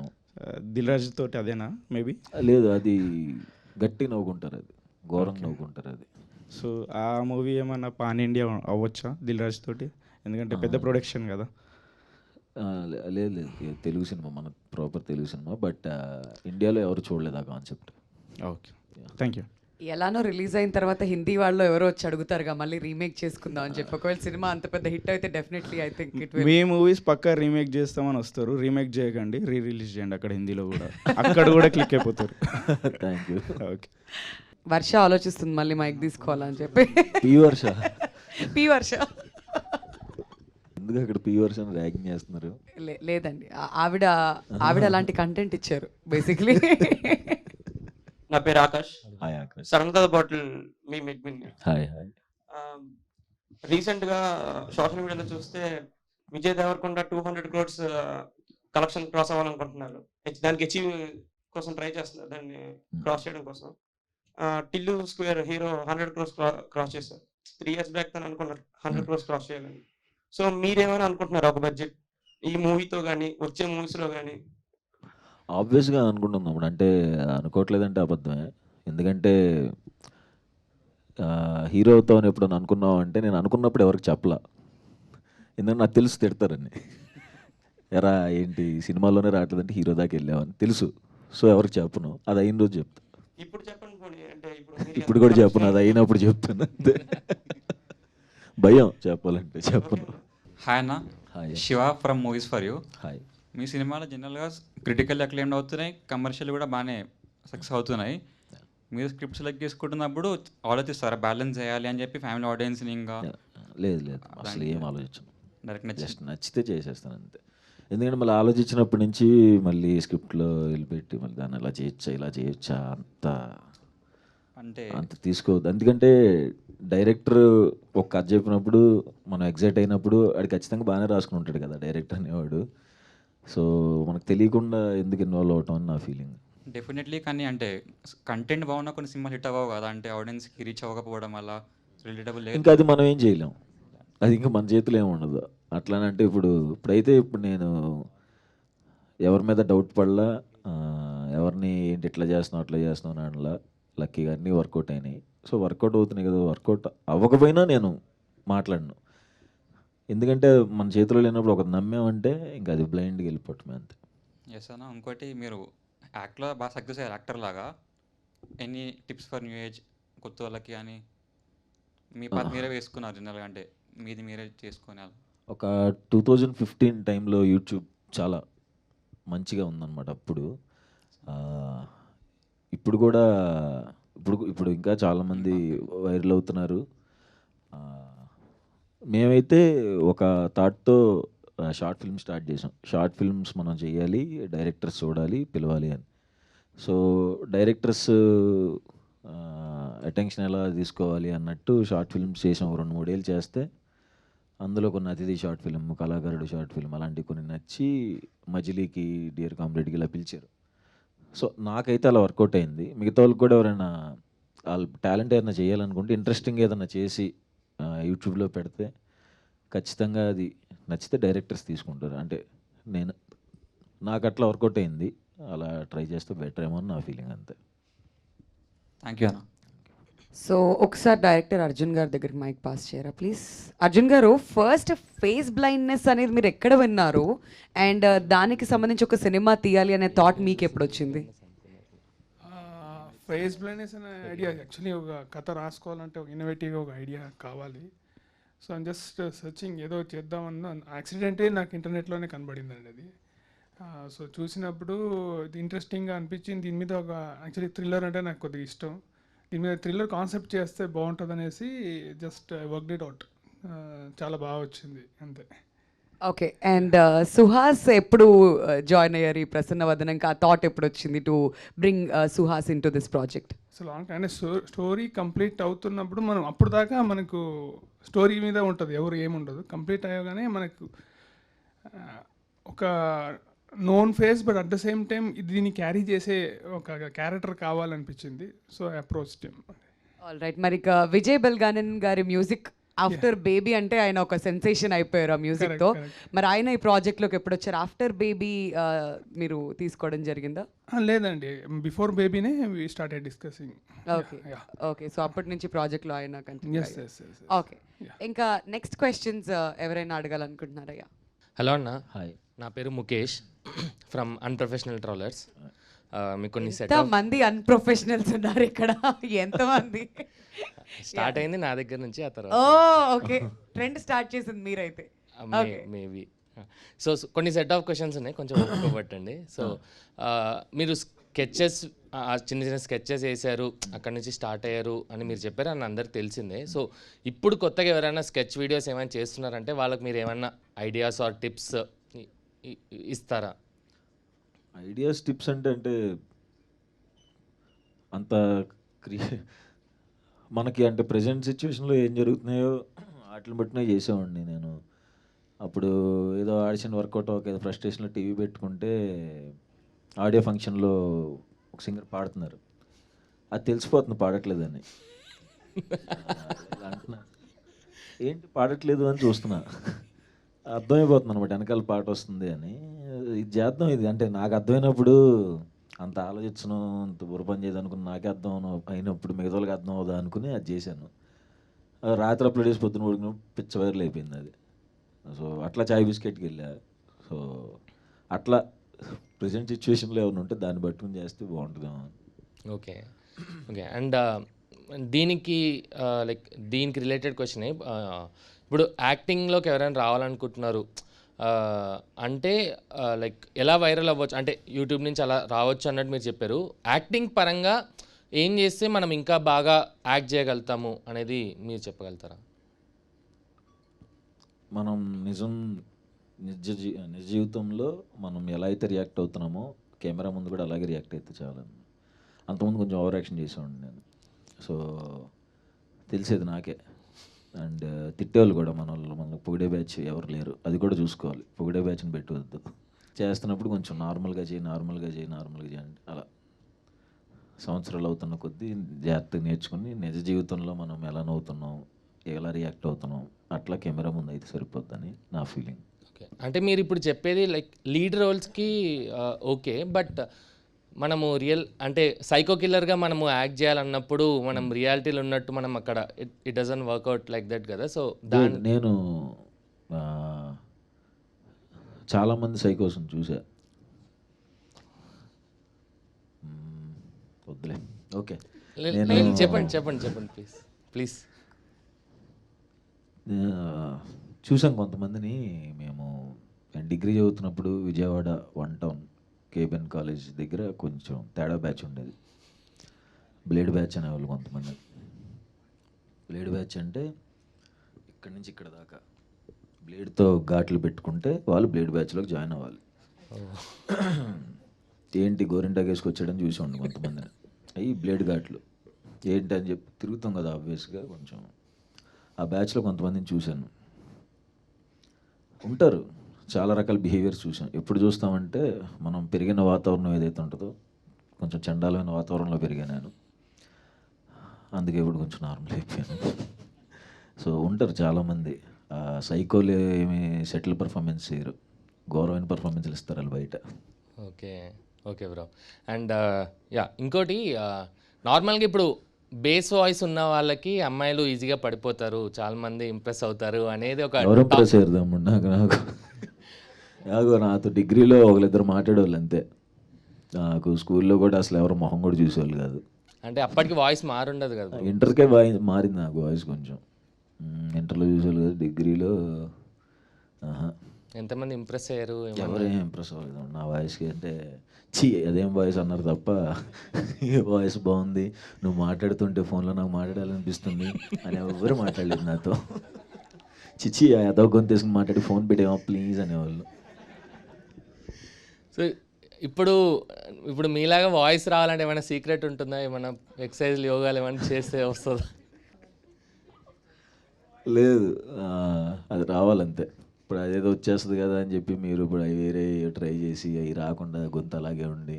దిల్ రాజు తోటి అదేనా మేబీ? లేదు, అది గట్టి నవ్వుకుంటారు, అది ఘోరంగా నవ్వుకుంటారు అది. సో ఆ మూవీ ఏమన్నా పాన్ ఇండియా అవ్వచ్చా దిల్ రాజు తోటి? ఎందుకంటే పెద్ద ప్రొడక్షన్ కదా. లేదు లేదు, తెలుగు సినిమా, మన ప్రాపర్ తెలుగు సినిమా, బట్ ఇండియాలో ఎవరు చూడలేదు ఆ కాన్సెప్ట్. Okay, thank you. ఎలానో రిలీజ్ అయిన తర్వాత హిందీ వాళ్ళు ఎవరో వచ్చి అడుగుతారుగా మళ్ళీ రీమేక్ చేసుకుందాం అని చెప్పి. ఒకవేళ సినిమా అంత పెద్ద హిట్ అయితే definitely I think it will. మీ మూవీస్ పక్కా రీమేక్ చేస్తామని వస్తారు, రీమేక్ చేయకండి, రిలీజ్ చేయండి అక్కడ హిందీలో కూడా, అక్కడ కూడా క్లిక్ అయిపోతారు. Thank you. ఓకే, వర్ష ఆలోచిస్తుంది మళ్ళీ మైక్ తీసుకోవాలని చెప్పి. పి వర్ష ఎందుకు అక్కడ పీ వర్షన్ ర్యాగింగ్ చేస్తున్నారు? లేదండి, ఆవిడ అలాంటి కంటెంట్ ఇచ్చారు బేసిక్లీ. నా పేరు ఆకాష్. హాయ్ ఆకాష్. సడన్ గా బాటిల్ మీ మెగ్మిన్. Hi hi. రీసెంట్గా సోషల్ మీడియాలో చూస్తే Vijay Devarakonda 200 crores collection cross అవ్వాలనుకుంటున్నారు. దానికి అచీవ్ కోసం ట్రై చేస్తున్నారు, దాన్ని క్రాస్ చేయడం కోసం. Tillu square hero 100 crores cross చేశారు. 3 years బ్యాక్ తను అనుకున్నారు 100 crores క్రాస్ చేయాలని. సో మీరేమైనా అనుకుంటున్నారు ఒక బడ్జెట్ ఈ మూవీతో కానీ వచ్చే మూవీస్లో కానీ? ఆబ్వియస్గా అనుకుంటున్నాం, అంటే అనుకోవట్లేదంటే అబద్ధమే. ఎందుకంటే హీరోతో ఎప్పుడైనా అనుకున్నావు అంటే, నేను అనుకున్నప్పుడు ఎవరికి చెప్పలా, ఎందుకంటే నాకు తెలుసు తిడతారని. ఎరా ఏంటి సినిమాలోనే రావట్లేదంటే హీరో దాకా వెళ్ళామని తెలుసు. సో ఎవరికి చెప్పను, అది అయిన రోజు చెప్తా. ఇప్పుడు చెప్పండి పోనీ, అంటే ఇప్పుడు కూడా చెప్పను, అది అయినప్పుడు చెప్తాను అంతే. భయం చెప్పాలంటే చెప్పను. హాయ్ అన్న. Hi. Shiva from movies for you. Hi. మీ సినిమాలు జనరల్గా క్రిటికల్ అక్లెయిమ్డ్ అవుతున్నాయి, కమర్షియల్ కూడా బాగానే సక్సెస్ అవుతున్నాయి. మీరు స్క్రిప్ట్ సెలెక్ట్ చేసుకుంటున్నప్పుడు ఆలోచిస్తారా బ్యాలెన్స్ చేయాలి అని చెప్పి ఫ్యామిలీ ఆడియన్స్ని? ఇంకా లేదు అసలు ఏం ఆలోచించను, డైరెక్ట్ జస్ట్ నచ్చితే చేసేస్తాను అంతే. ఎందుకంటే మళ్ళీ ఆలోచించినప్పటి నుంచి మళ్ళీ స్క్రిప్ట్లో వెళ్ళిపెట్టి మళ్ళీ దాన్ని ఎలా చేయొచ్చా ఇలా చేయొచ్చా అంత తీసుకోవద్దు. ఎందుకంటే డైరెక్టర్ ఒక కథ చెప్పినప్పుడు మనం ఎగ్జైట్ అయినప్పుడు అది ఖచ్చితంగా బాగానే రాసుకుని ఉంటాడు కదా డైరెక్టర్ అనేవాడు. సో మనకు తెలియకుండా ఎందుకు ఇన్వాల్వ్ అవటం అని నా ఫీలింగ్. డెఫినెట్లీ. కానీ అంటే కంటెంట్ బాగున్నా కొన్ని సినిమాలు హిట్ అవ్వవు కదా, అంటే ఆడియన్స్కి రీచ్ అవ్వకపోవడం వల్ల రిలేటబుల్ లేదు. ఇంకా అది మనం ఏం చేయలేం, అది ఇంకా మన చేతిలో ఏమి ఉండదు. అట్లానంటే ఇప్పుడైతే నేను ఎవరి మీద డౌట్ పడలా, ఎవరిని ఏంటి ఇట్లా చేస్తున్నావు అట్లా చేస్తున్నావు అని అనలా. లక్కీగా అన్నీ వర్కౌట్ అయినాయి. సో వర్కౌట్ అవుతున్నాయి కదా, వర్కౌట్ అవ్వకపోయినా నేను మాట్లాడను. ఎందుకంటే మన చేతిలో లేనప్పుడు ఒక నమ్మామంటే ఇంకా అది బ్లైండ్గా వెళ్ళిపోవటమే అంతే. ఎస్ అన్న. ఇంకోటి మీరు యాక్ట్లో బాగా సక్సెస్ అయ్యారు యాక్టర్ లాగా. Any tips for new age కొత్త వాళ్ళకి అని మీ పాత మీరే వేసుకున్నారు జనరల్గా, అంటే మీది మీరే చేసుకునే? ఒక 2015 టైంలో యూట్యూబ్ చాలా మంచిగా ఉందన్నమాట అప్పుడు. ఇప్పుడు కూడా ఇప్పుడు ఇంకా చాలామంది వైరల్ అవుతున్నారు. మేమైతే ఒక థాట్తో షార్ట్ ఫిల్మ్ స్టార్ట్ చేసాం. షార్ట్ ఫిల్మ్స్ మనం చేయాలి, డైరెక్టర్స్ చూడాలి, పిలవాలి అని. సో డైరెక్టర్స్ అటెన్షన్ ఎలా తీసుకోవాలి అన్నట్టు షార్ట్ ఫిల్మ్స్ చేసాం. 2-3 ఏళ్ళు చేస్తే అందులో కొన్ని అతిథి షార్ట్ ఫిల్మ్, కళాకారుడు షార్ట్ ఫిల్మ్ అలాంటివి కొన్ని నచ్చి మజిలీకి, డియర్ కామ్రేడ్కి ఇలా పిలిచారు. సో నాకైతే అలా వర్కౌట్ అయింది. మిగతా వాళ్ళకి కూడా ఎవరైనా వాళ్ళ టాలెంట్ ఏదైనా చేయాలనుకుంటే ఇంట్రెస్టింగ్ ఏదైనా చేసి యూట్యూబ్లో పెడితే ఖచ్చితంగా అది నచ్చితే డైరెక్టర్స్ తీసుకుంటారు. అంటే నాకు అట్లా వర్కౌట్ అయింది, అలా ట్రై చేస్తే బెటర్ ఏమో అని నా ఫీలింగ్ అంతే. థ్యాంక్ యూ అన్న. సో ఒకసారి డైరెక్టర్ అర్జున్ గారి దగ్గరికి మైక్ పాస్ చేయరా ప్లీజ్. అర్జున్ గారు, ఫస్ట్ ఫేస్ బ్లైండ్నెస్ అనేది మీరు ఎక్కడ విన్నారు, అండ్ దానికి సంబంధించి ఒక సినిమా తీయాలి అనే థాట్ మీకు ఎప్పుడు వచ్చింది? ఫేస్ బ్లైండ్నెస్ అనే ఐడియా యాక్చువల్లీ ఒక కథ రాసుకోవాలంటే ఒక ఇన్నోవేటివ్గా ఒక ఐడియా కావాలి. సో ఐమ్ జస్ట్ సర్చింగ్ ఏదో చేద్దామన్న యాక్సిడెంటే నాకు ఇంటర్నెట్లోనే కనబడిందండి అది. సో చూసినప్పుడు ఇది ఇంట్రెస్టింగ్గా అనిపించింది. దీని మీద ఒక యాక్చువల్లీ థ్రిల్లర్ అంటే నాకు కొద్దిగా ఇష్టం. దీని మీద థ్రిల్లర్ కాన్సెప్ట్ చేస్తే బాగుంటుంది అనేసి జస్ట్ వర్క్ ఇట్ అవుట్. చాలా బాగా వచ్చింది అంతే. ఓకే. అండ్ సుహాస్ ఎప్పుడు జాయిన్ అయ్యారు ఈ ప్రసన్న వదనంకి? ఆ థాట్ ఎప్పుడు వచ్చింది to bring Suhas in to this project? అసలు అంటే స్టోరీ కంప్లీట్ అవుతున్నప్పుడు మనం అప్పుడు దాకా మనకు స్టోరీ మీద ఉంటుంది, ఎవరు ఏముండదు. కంప్లీట్ అయ్యగానే మనకు ఒక known face but at the same time దీన్ని క్యారీ చేసే ఒక క్యారెక్టర్ కావాలనిపించింది. So approach team. All right. మరి విజయ్ బెల్గానన్ గారి మ్యూజిక్ ఆఫ్టర్ బేబీ అంటే ఆయన ఒక సెన్సేషన్ అయిపోయారు ఆ మ్యూజిక్తో. మరి ఆయన ఈ ప్రాజెక్ట్లోకి ఎప్పుడు వచ్చారు? ఆఫ్టర్ బేబీ మీరు తీసుకోవడం జరిగిందా? లేదండి, బిఫోర్ బేబీనే we started discussing. Okay okay. So అప్పటి నుంచి ప్రాజెక్ట్లో ఆయన కంటిన్యూ. ఓకే. ఇంకా నెక్స్ట్ క్వశ్చన్స్ ఎవరైనా అడగాలనుకుంటున్నారయ్యా? హలో అన్న. హాయ్. నా పేరు ముఖేష్ ఫ్రమ్ అన్ప్రొఫెషనల్ ట్రావెలర్స్. మీకు కొన్ని సెట్ మంది అన్ప్రొఫెషనల్స్ ఉన్నారు ఇక్కడ, ఎంతమంది? స్టార్ట్ అయింది నా దగ్గర నుంచి, ఆ తర్వాత ఓకే ట్రెండ్ స్టార్ట్ చేసింది మీరైతే. మేబీ. సో కొన్ని సెట్ ఆఫ్ క్వశ్చన్స్ ఉన్నాయి, కొంచెం ఒప్పుకోబట్టండి. సో మీరు స్కెచెస్ చిన్న చిన్న స్కెచెస్ వేశారు, అక్కడ నుంచి స్టార్ట్ అయ్యారు అని మీరు చెప్పారు, అని అందరికి తెలిసిందే. సో ఇప్పుడు కొత్తగా ఎవరైనా స్కెచ్ వీడియోస్ ఏమైనా చేస్తున్నారంటే వాళ్ళకి మీరు ఏమైనా ఐడియాస్ ఆర్ టిప్స్ ఇస్తారా? ఐడియాస్ టిప్స్ అంటే అంత మనకి అంటే ప్రజెంట్ సిచ్యువేషన్లో ఏం జరుగుతున్నాయో వాటిని బట్టినే చేసేవాడిని నేను. అప్పుడు ఏదో ఆడిషన్ వర్కౌట్ ఏదో ఫ్రస్ట్రేషన్లో టీవీ పెట్టుకుంటే ఆడియో ఫంక్షన్లో ఒక సింగర్ పాడుతున్నారు, అది తెలిసిపోతుంది పాడట్లేదని. అంటున్నా ఏంటి పాడట్లేదు అని చూస్తున్నా, అర్థమైపోతుంది అనమాట వెనకాల పాట వస్తుంది అని. ఇది చేద్దాం, ఇది అంటే నాకు అర్థమైనప్పుడు అంత ఆలోచించను, అంత బుర్ర చేయదు అనుకుని నాకే అర్థం అయినప్పుడు మిగతా వాళ్ళకి అర్థం అవుదా అనుకుని అది చేశాను. రాత్రి అప్లోడ్ చేసి పొద్దున పడుకుని పిచ్చ వైరల్ అయిపోయింది అది. సో అట్లా చాయ్ బిస్కెట్కి వెళ్ళా. సో అట్లా ప్రజెంట్ సిచ్యువేషన్లో ఏమైనా ఉంటే దాన్ని పట్టుకుని చేస్తే బాగుంటుందేమో. Okay okay. అండ్ దీనికి లైక్ దీనికి రిలేటెడ్ క్వశ్చన్, ఇప్పుడు యాక్టింగ్లోకి ఎవరైనా రావాలనుకుంటున్నారు అంటే లైక్ ఎలా వైరల్ అవ్వచ్చు, అంటే యూట్యూబ్ నుంచి అలా రావచ్చు అన్నట్టు మీరు చెప్పారు. యాక్టింగ్ పరంగా ఏం చేస్తే మనం ఇంకా బాగా యాక్ట్ చేయగలుగుతాము అనేది మీరు చెప్పగలుగుతారా? మనం నిజ జీవితంలో మనం ఎలా అయితే రియాక్ట్ అవుతున్నామో కెమెరా ముందు కూడా అలాగే రియాక్ట్ అయితే చాలా. అంతకుముందు కొంచెం ఓవర్ యాక్షన్ చేసేవాడిని నేను. సో తెలిసేది నాకే. అండ్ తిట్టేవాళ్ళు కూడా మనకు పొగిడే బ్యాచ్ ఎవరు లేరు, అది కూడా చూసుకోవాలి. పొగిడే బ్యాచ్ని పెట్టవద్దు. చేస్తున్నప్పుడు కొంచెం నార్మల్గా చేయి అంటే అలా సంవత్సరాలు అవుతున్న కొద్దీ జాగ్రత్తగా నేర్చుకుని నిజ జీవితంలో మనం ఎలా నవ్వుతున్నాం, ఎలా రియాక్ట్ అవుతున్నాం అట్లా కెమెరా ముందు అయితే సరిపోద్దని నా ఫీలింగ్. ఓకే, అంటే మీరు ఇప్పుడు చెప్పేది లైక్ లీడ్ రోల్స్కి ఓకే, బట్ మనము అంటే సైకో కిల్లర్గా మనము యాక్ట్ చేయాలన్నప్పుడు మనం రియాలిటీలో ఉన్నట్టు మనం అక్కడ it doesn't work out like that కదా. సో నేను చాలామంది సైకోస్ని చూసా. వద్దులే. ఓకే, చెప్పండి ప్లీజ్. చూసాం కొంతమందిని. మేము డిగ్రీ చదువుతున్నప్పుడు విజయవాడ 1 టౌన్ కేబిఎన్ కాలేజ్ దగ్గర కొంచెం తేడా బ్యాచ్ ఉండేది. బ్లేడ్ బ్యాచ్ అనేవాళ్ళు కొంతమంది. బ్లేడ్ బ్యాచ్ అంటే ఇక్కడి నుంచి ఇక్కడ దాకా బ్లేడ్తో ఘాట్లు పెట్టుకుంటే వాళ్ళు బ్లేడ్ బ్యాచ్లోకి జాయిన్ అవ్వాలి. ఏంటి గోరింటాకు వేసుకొచ్చాడని చూసాండి కొంతమందిని. అవి బ్లేడ్ ఘాట్లు ఏంటి అని చెప్పి తిరుగుతాం కదా ఆబ్వియస్గా. కొంచెం ఆ బ్యాచ్లో కొంతమందిని చూశాను. ఉంటారు చాలా రకాల బిహేవియర్స్ చూసాం. ఎప్పుడు చూస్తామంటే మనం పెరిగిన వాతావరణం ఏదైతే ఉంటుందో కొంచెం చండాలమైన వాతావరణంలో పెరిగాను నేను. అందుకే ఇప్పుడు కొంచెం నార్మల్ అయిపోయాను. సో ఉంటారు చాలామంది. సైకోలు ఏమి సెటిల్ పర్ఫార్మెన్స్ చేయరు, ఘోరమైన పర్ఫార్మెన్స్లు ఇస్తారు వాళ్ళు బయట. Okay bro. అండ్ ఇంకోటి నార్మల్గా ఇప్పుడు బేస్ వాయిస్ ఉన్న వాళ్ళకి అమ్మాయిలు ఈజీగా పడిపోతారు, చాలా మంది ఇంప్రెస్ అవుతారు అనేది ఒక. ఎవరు ఇంప్రెస్ అయ్యారు నాకు నాతో డిగ్రీలో ఒకరిద్దరు మాట్లాడేవాళ్ళు అంతే. నాకు స్కూల్లో కూడా అసలు ఎవరు మొహం కూడా చూసేవాళ్ళు కాదు. అంటే అప్పటికి వాయిస్ మారుండదు కదా. ఇంటర్కే మారింది నాకు వాయిస్ కొంచెం. ఇంటర్లో చూసేవాళ్ళు కదా, డిగ్రీలో ఎంతమంది ఇంప్రెస్ అయ్యారు? ఎవరేం ఇంప్రెస్ అవ్వలేదు నా వాయిస్కి. అంటే అదేం వాయిస్ అన్నారు తప్ప వాయిస్ బాగుంది, నువ్వు మాట్లాడుతుంటే ఫోన్లో నాకు మాట్లాడాలనిపిస్తుంది అని ఎవరు మాట్లాడలేదు నాతో. చిచ్చి అదో గొంతు తీసుకుని మాట్లాడి ఫోన్ పెట్టేవా ప్లీజ్ అనేవాళ్ళు. సో ఇప్పుడు మీలాగా వాయిస్ రావాలంటే ఏమైనా సీక్రెట్ ఉంటుందా? ఏమైనా ఎక్సర్సైజ్లు యోగాలు ఏమైనా చేస్తే వస్తుందా? లేదు, అది రావాలంతే. ఇప్పుడు అదేదో వచ్చేస్తుంది కదా అని చెప్పి మీరు ఇప్పుడు అవి వేరే ట్రై చేసి అవి రాకుండా గొంతు అలాగే ఉండి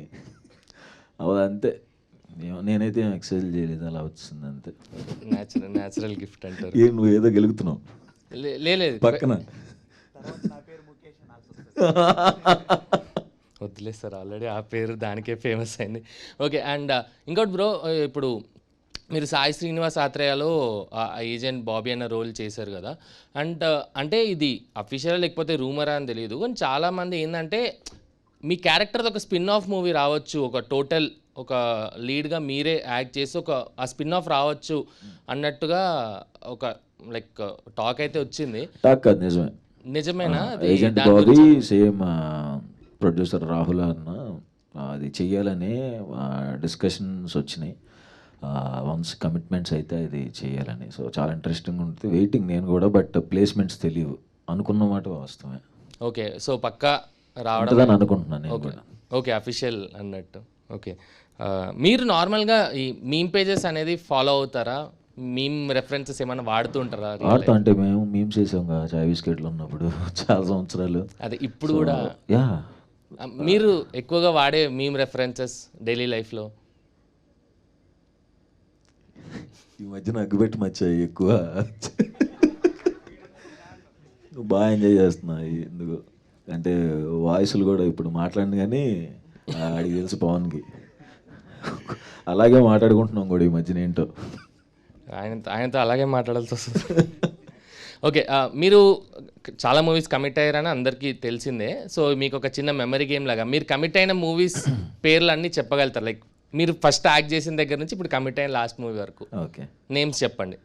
అంతే. నేనైతే ఎక్సర్సైజ్ చేయలేదు, అలా వచ్చింది అంతే. న్యాచురల్ గిఫ్ట్ అంటారు. నువ్వు ఏదో గెలుగుతున్నావు లేదు పక్కన. వద్దులేదు సార్, ఆల్రెడీ ఆ పేరు దానికే ఫేమస్ అయింది. ఓకే. అండ్ ఇంకోటి బ్రో, ఇప్పుడు మీరు సాయి శ్రీనివాస్ ఆత్రేయలో ఏజెంట్ బాబీ అన్న రోల్ చేశారు కదా. అండ్ అంటే ఇది అఫీషియల్ లేకపోతే రూమరా అని తెలియదు, కానీ చాలామంది ఏంటంటే మీ క్యారెక్టర్ది ఒక స్పిన్ ఆఫ్ మూవీ రావచ్చు, ఒక టోటల్ ఒక లీడ్గా మీరే యాక్ట్ చేసి ఒక ఆ స్పిన్ ఆఫ్ రావచ్చు అన్నట్టుగా ఒక లైక్ టాక్ అయితే వచ్చింది. టాక్ కాదు, నిజమేనా? నిజమేనా? Agent Bobby same producer Rahul అన్న అది చెయ్యాలని డిస్కషన్స్ వచ్చినాయి. వన్స్ కమిట్మెంట్స్ అయితే ఇది చేయాలని. సో చాలా ఇంట్రెస్టింగ్ ఉంటుంది. వెయిటింగ్ నేను కూడా, బట్ ప్లేస్మెంట్స్ తెలియవు. అనుకున్న మాట వాస్తవమే. ఓకే, సో పక్కా రావడం ఉంటుందని అనుకుంటున్నాను నేను ఓకే కూడా. ఓకే, అఫీషియల్ అన్నట్టు. ఓకే, మీరు నార్మల్గా ఈ మీమ్ పేజెస్ అనేది ఫాలో అవుతారా? మీమ్ రెఫరెన్సెస్ ఏమైనా వాడుతూ ఉంటారా? వాడుతా అంటే మేము మీమ్స్ చేసాం కదా చాయ్ బిస్కెట్లు ఉన్నప్పుడు చాలా సంవత్సరాలు. అదే ఇప్పుడు కూడా యా. మీరు ఎక్కువగా వాడే మీమ్ రెఫరెన్సెస్ డైలీ లైఫ్లో? ఈ మధ్యన అగ్గుపెట్టి మచ్చాయి ఎక్కువ. బాగా ఎంజాయ్ చేస్తున్నా ఎందుకు అంటే వాయిస్లు కూడా ఇప్పుడు మాట్లాడిన కానీ ఆడికి తెలుసు పవన్కి. అలాగే మాట్లాడుకుంటున్నాం కూడా ఈ మధ్యన ఏంటో. ఆయనతో అలాగే మాట్లాడాల్సి వస్తుంది. ఓకే, మీరు చాలా మూవీస్ కమిట్ అయ్యారని అందరికీ తెలిసిందే. సో మీకు ఒక చిన్న మెమరీ గేమ్ లాగా మీరు కమిట్ అయిన మూవీస్ పేర్లు అన్నీ చెప్పగలుగుతారు. లైక్ మీరు ఫస్ట్ యాక్ట్ చేసిన దగ్గర నుంచి ఇప్పుడు కమిట్ అయిన లాస్ట్ మూవీ వరకు ఓకే నేమ్స్ చెప్పండి.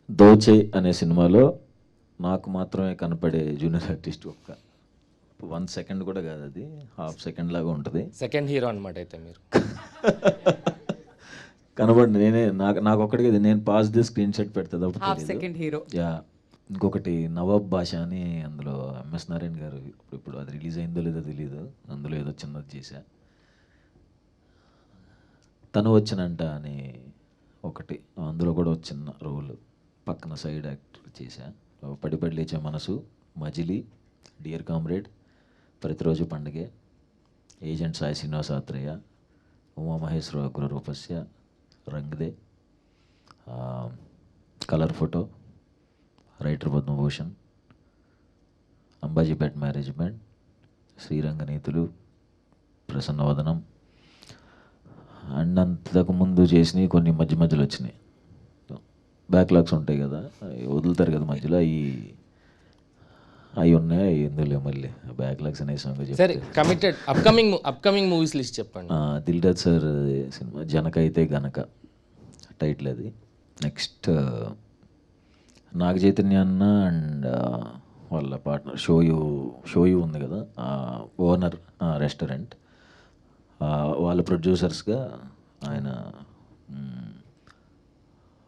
దోచే అనే సినిమాలో నాకు మాత్రమే కనపడే జూనియర్ ఆర్టిస్ట్ 1 సెకండ్ కూడా కాదు, అది ½ సెకండ్ లాగా ఉంటుంది. సెకండ్ హీరో అనమాట అయితే మీరు. కనబడి నేనే నాకు ఒక్కడికి నేను పాస్ ది స్క్రీన్ షాట్ పెడతా ½ సెకండ్ హీరో. యా. ఇంకొకటి నవాబ్ భాష అని, అందులో ఎంఎస్ నారాయణ గారు ఇప్పుడు అది రిలీజ్ అయిందో లేదో తెలియదు, అందులో ఏదో చిన్నది చేశా. తను వచ్చినంట అని ఒకటి, అందులో కూడా ఒక చిన్న రోల్ పక్కన సైడ్ యాక్టర్ చేశా. పడిపడి లేచే మనసు, మజిలీ, dear comrade, Prathiroju Pandage, agent Sai Srinivasa Athreya, Umamaheswara Ugraroopasya, Rangde, colour photo, writer Padmabhushan, Ambajipet management, Sriranganeethulu, Prasannavadanam and అంతకుముందు చేసినవి కొన్ని మధ్యలో వచ్చినాయి. బ్యాక్లాగ్స్ ఉంటాయి కదా, అవి వదులుతారు కదా మధ్యలో, అవి ఉన్నాయి. ఎందులో మళ్ళీ బ్యాక్లాగ్స్ అనే సాంగ్ సరే, కమిటెడ్ అప్కమింగ్ మూవీస్ లిస్ట్ చెప్పండి. దిల్ రాజు సార్ సినిమా జనక అయితే గనక టైటిల్ అది. నెక్స్ట్ నాగ చైతన్య అన్న అండ్ వాళ్ళ పార్ట్నర్ షోయు ఉంది కదా, ఓనర్ రెస్టారెంట్, వాళ్ళ ప్రొడ్యూసర్స్గా ఆయన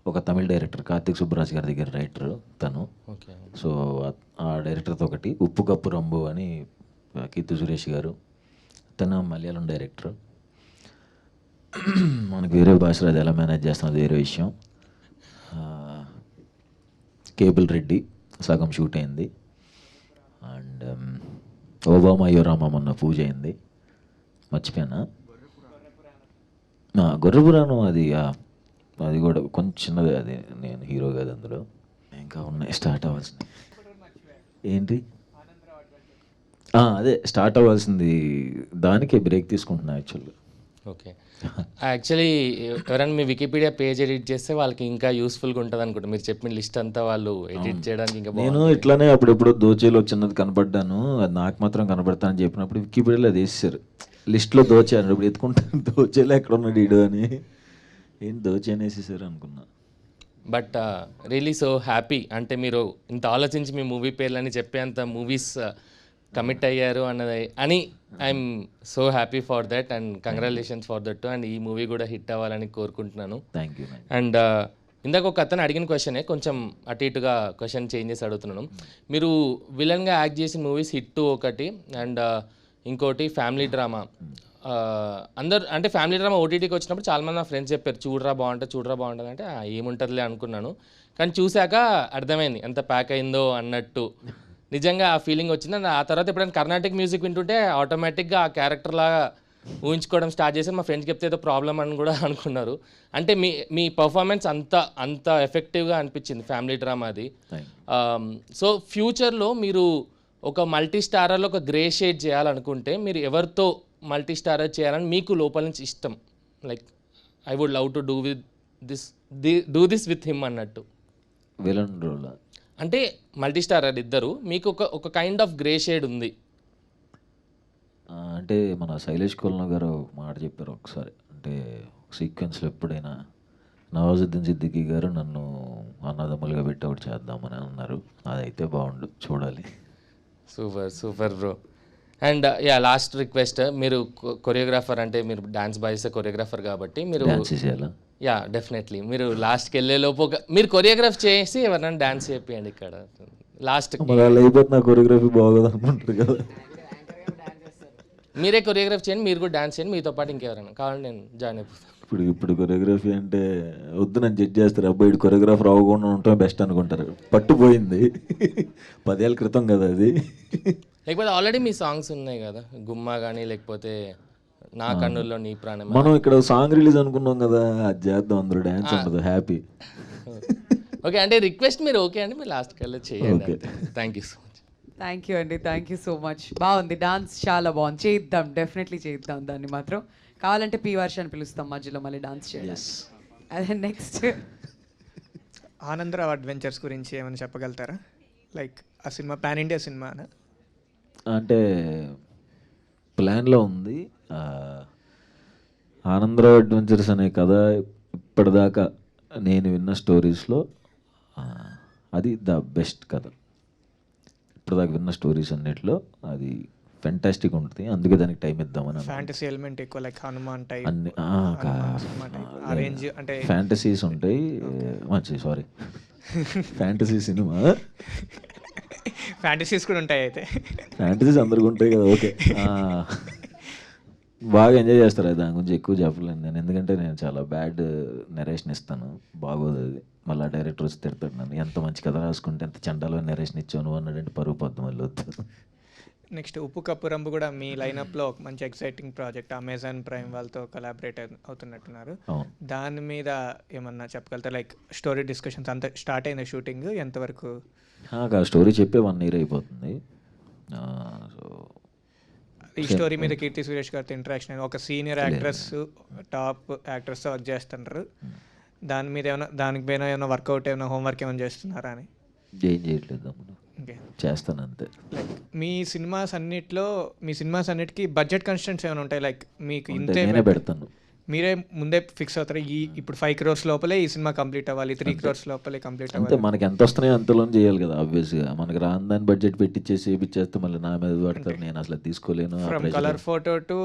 ఒక తమిళ డైరెక్టర్ కార్తిక్ సుబ్బరాజ్ గారి దగ్గర రైటర్ తను. సో ఆ డైరెక్టర్తో ఒకటి, ఉప్పు కప్పు రంబు అని కీర్తి సురేష్ గారు, తను మలయాళం డైరెక్టర్. మనకు వేరే భాషలో అది ఎలా మేనేజ్ చేస్తున్నది వేరే విషయం. కేబుల్ రెడ్డి సగం షూట్ అయింది. అండ్ ఓబామా అయ్యోరామా మొన్న పూజ అయింది, మర్చిపోయానా? గొర్రెపురాణం అది కూడా కొంచెం చిన్నదే, అది నేను హీరో కాదు అందులో. ఇంకా ఉన్నాయి స్టార్ట్ అవ్వాల్సింది. ఏంటి అదే స్టార్ట్ అవ్వాల్సింది, దానికే బ్రేక్ తీసుకుంటున్నా యాక్చువల్గా. ఓకే, యాక్చువల్లీ ఎవరైనా మీ వికీపీడియా పేజ్ ఎడిట్ చేస్తే వాళ్ళకి ఇంకా యూస్ఫుల్గా ఉంటుంది అనుకుంటా. మీరు చెప్పిన లిస్ట్ అంతా వాళ్ళు ఎడిట్ చేయడానికి ఇంకా నేను ఇట్లానే అప్పుడెప్పుడు దోచేలో చిన్నది కనపడ్డాను, అది నాకు మాత్రం కనపడతానని చెప్పినప్పుడు వికీపీడియాలో అది వేసేసారు లిస్ట్లో దోచాను. ఇప్పుడు ఎత్తుకుంటాను దోచేలో ఎక్కడ ఉన్నాడు ఈడు అని, ఏంటి దోచే అనేసేసారు అనుకున్నా. బట్ రియలీ సో హ్యాపీ, అంటే మీరు ఇంత ఆలోచించి మీ మూవీ పేర్లని చెప్పేంత మూవీస్ కమిట్ అయ్యారు అని I'm so happy for that and congratulations for that. And ఈ మూవీ కూడా హిట్ అవ్వాలని కోరుకుంటున్నాను. Thank you. అండ్ ఇందాక ఒక అతను అడిగిన క్వశ్చనే కొంచెం అటు ఇటుగా క్వశ్చన్ చేంజ్ చేసి అడుగుతున్నాను. మీరు విలన్గా యాక్ట్ చేసిన మూవీస్ హిట్ ఒకటి, అండ్ ఇంకోటి ఫ్యామిలీ డ్రామా. అందరు అంటే ఫ్యామిలీ డ్రామా ఓటీటీకి వచ్చినప్పుడు చాలామంది నా ఫ్రెండ్స్ చెప్పారు చూడరా బాగుంటుంది అంటే ఏముంటుందిలే అనుకున్నాను. కానీ చూశాక అర్థమైంది ఎంత ప్యాక్ అయిందో అన్నట్టు. నిజంగా ఆ ఫీలింగ్ వచ్చింది. అండ్ ఆ తర్వాత ఎప్పుడైనా కర్ణాటక మ్యూజిక్ వింటుంటే ఆటోమేటిక్గా ఆ క్యారెక్టర్ లాగా ఊహించుకోవడం స్టార్ట్ చేసి మా ఫ్రెండ్స్కి చెప్తే ఏదో ప్రాబ్లం అని కూడా అనుకున్నారు. అంటే మీ పర్ఫార్మెన్స్ అంత ఎఫెక్టివ్గా అనిపించింది ఫ్యామిలీ డ్రామా అది. సో ఫ్యూచర్లో మీరు ఒక మల్టీ స్టారర్లో ఒక గ్రే షేడ్ చేయాలనుకుంటే మీరు ఎవరితో మల్టీ స్టారర్ చేయాలని మీకు లోపల నుంచి ఇష్టం? Like I would love to do this with him అన్నట్టు. విలన్ రోల్ అంటే మల్టీ స్టారర్ ఇద్దరు, మీకు ఒక కైండ్ ఆఫ్ గ్రే షేడ్ ఉంది. అంటే మన శైలేష్ కోల్నా గారు ఒక మాట చెప్పారు ఒకసారి, అంటే సీక్వెన్స్లో ఎప్పుడైనా నవాజుద్దీన్ సిద్దికీ గారు నన్ను అన్నదమ్ములుగా పెట్టి ఒకటి చేద్దామని అన్నారు. అదైతే బాగుండు, చూడాలి. Super bro. And yeah last request, మీరు కొరియోగ్రాఫర్ అంటే మీరు డాన్స్ బాయ్స్ కొరియోగ్రాఫర్ కాబట్టి మీరు డాన్స్ చేయాలా? యా డెఫినెట్లీ మీరు లాస్ట్కి వెళ్ళే లోపు మీరు కొరియోగ్రాఫ్ చేసి ఎవరైనా డాన్స్ చేయండి ఇక్కడ లాస్ట్. మరి అలా అయిపోతే నా కొరియోగ్రఫీ బాగోదు అనుకుంటారు కదా. మీరే కొరియోగ్రాఫ్ చేయండి, మీరు కూడా డాన్స్ చేయండి, మీతో పాటు ఇంకెవరైనా కావాలంటే నేను జాయిన్ అయిపోతాను. ఇప్పుడు కొరియోగ్రఫీ అంటే వద్దు నన్ను జడ్జ్ చేస్తారు, అబ్బాయి కొరియోగ్రాఫర్ అవ్వకుండా ఉండటం బెస్ట్ అనుకుంటారు. పట్టుపోయింది 10 ఏళ్ళ క్రితం కదా అది. లేకపోతే ఆల్రెడీ మీ సాంగ్స్ ఉన్నాయి కదా, గుమ్మా కానీ లేకపోతే నా కన్నుల్లో నీ ప్రాణం. మనం ఇక్కడ సాంగ్ రిలీజ్ అనుకున్నాం కదా, అది చేద్దాం, అందరూ డ్యాన్స్ ఉండదు, హ్యాపీ. ఓకే అంటే రిక్వెస్ట్ మీరు ఓకే అండి, మీరు లాస్ట్కి వెళ్ళి చేయండి. Thank you so much. Thank you అండి, థ్యాంక్ యూ సో మచ్. బాగుంది, డాన్స్ చాలా బాగుంది, చేద్దాం, డెఫినెట్లీ చేద్దాం దాన్ని మాత్రం. కావాలంటే పీ వర్షాన్ని పిలుస్తాం మధ్యలో మళ్ళీ డాన్స్ చేయాలి. అదే నెక్స్ట్ ఆనందరావు అడ్వెంచర్స్ గురించి ఏమైనా చెప్పగలుగుతారా? లైక్ ఆ సినిమా పాన్ ఇండియా సినిమా అంటే ప్లాన్లో ఉంది. ఆనందరావు అడ్వెంచర్స్ అనే కథ ఇప్పటిదాకా నేను విన్న స్టోరీస్లో అది ద బెస్ట్ కథ. ఇప్పటిదాకా విన్న స్టోరీస్ అన్నిట్లో అది ఫెంటాస్టిక్ ఉంటుంది. అందుకే దానికి టైం ఇద్దామని. ఫ్యాంటసీ ఎలిమెంట్ ఎక్కువ, లైక్ హనుమాన్ టైప్ అన్ని రేంజ్ అంటే ఫ్యాంటసీస్ ఉంటాయి. మంచి సారీ ఫ్యాంటసీ సినిమా, ఫ్యాంటసీస్ కూడా ఉంటాయి. అయితే ఫ్యాంటసీస్ అందరికి ఉంటాయి కదా. ఓకే, బాగా ఎంజాయ్ చేస్తారు. దాని గురించి ఎక్కువ చెప్పలేను నేను, ఎందుకంటే నేను చాలా బ్యాడ్ నెరేషన్ ఇస్తాను, బాగోదు అది. మళ్ళీ డైరెక్టర్ వచ్చి తిడతాడు నన్ను, ఎంత మంచి కథ రాసుకుంటే ఎంత చండాలో నెరేషన్ ఇచ్చాను అన్నాడంటే పరుగు పొద్దు మళ్ళీ వద్దు. నెక్స్ట్ ఉప్పు కప్పు రంబు కూడా మీ లైనప్లో ఒక మంచి ఎక్సైటింగ్ ప్రాజెక్ట్, అమెజాన్ ప్రైమ్ వాళ్ళతో కొలాబరేట్ అవుతున్నట్టున్నారు. దాని మీద ఏమన్నా చెప్పగలుగుతారు? లైక్ స్టోరీ డిస్కషన్స్ అంత స్టార్ట్ అయింది, షూటింగ్ ఎంతవరకు? ఆ స్టోరీ చెప్పే 1 year అయిపోతుంది. సో ఈ స్టోరీ మీద కీర్తి సురేష్ గారితో ఇంటరాక్షన్, ఒక సీనియర్ యాక్ట్రెస్ టాప్ యాక్ట్రెస్తో వర్క్ చేస్తున్నారు. దాని మీద ఏమైనా దానికి పైన ఏమైనా వర్కౌట్ ఏమైనా హోంవర్క్ ఏమైనా చేస్తున్నారా అని? ఏం చేయట్లేదు, చేస్తాను అంతే. లైక్ మీ సినిమాస్ అన్నిటికీ బడ్జెట్ కన్స్టెంట్స్ ఏమైనా ఉంటాయి? లైక్ మీకు ఇంతే నేనే పెడతాను, మీరే ముందే ఫిక్స్ అవుతారు, ఇప్పుడు 5 crores లోపలే ఈ సినిమా కంప్లీట్ అవ్వాలి, 3 crores లోపలే కంప్లీట్ అంతే. అవ్వాలి. మనకి ఎంత వస్తున్నాయో అంతలోనే చేయాలి కదా. ఆబ్వియస్గా మనకి రాని దాన్ని బడ్జెట్ పెట్టించేసి చేపిచ్చేస్తే మళ్ళీ నా మీద పడతారు, నేను అసలు తీసుకోలేను. From colour photo to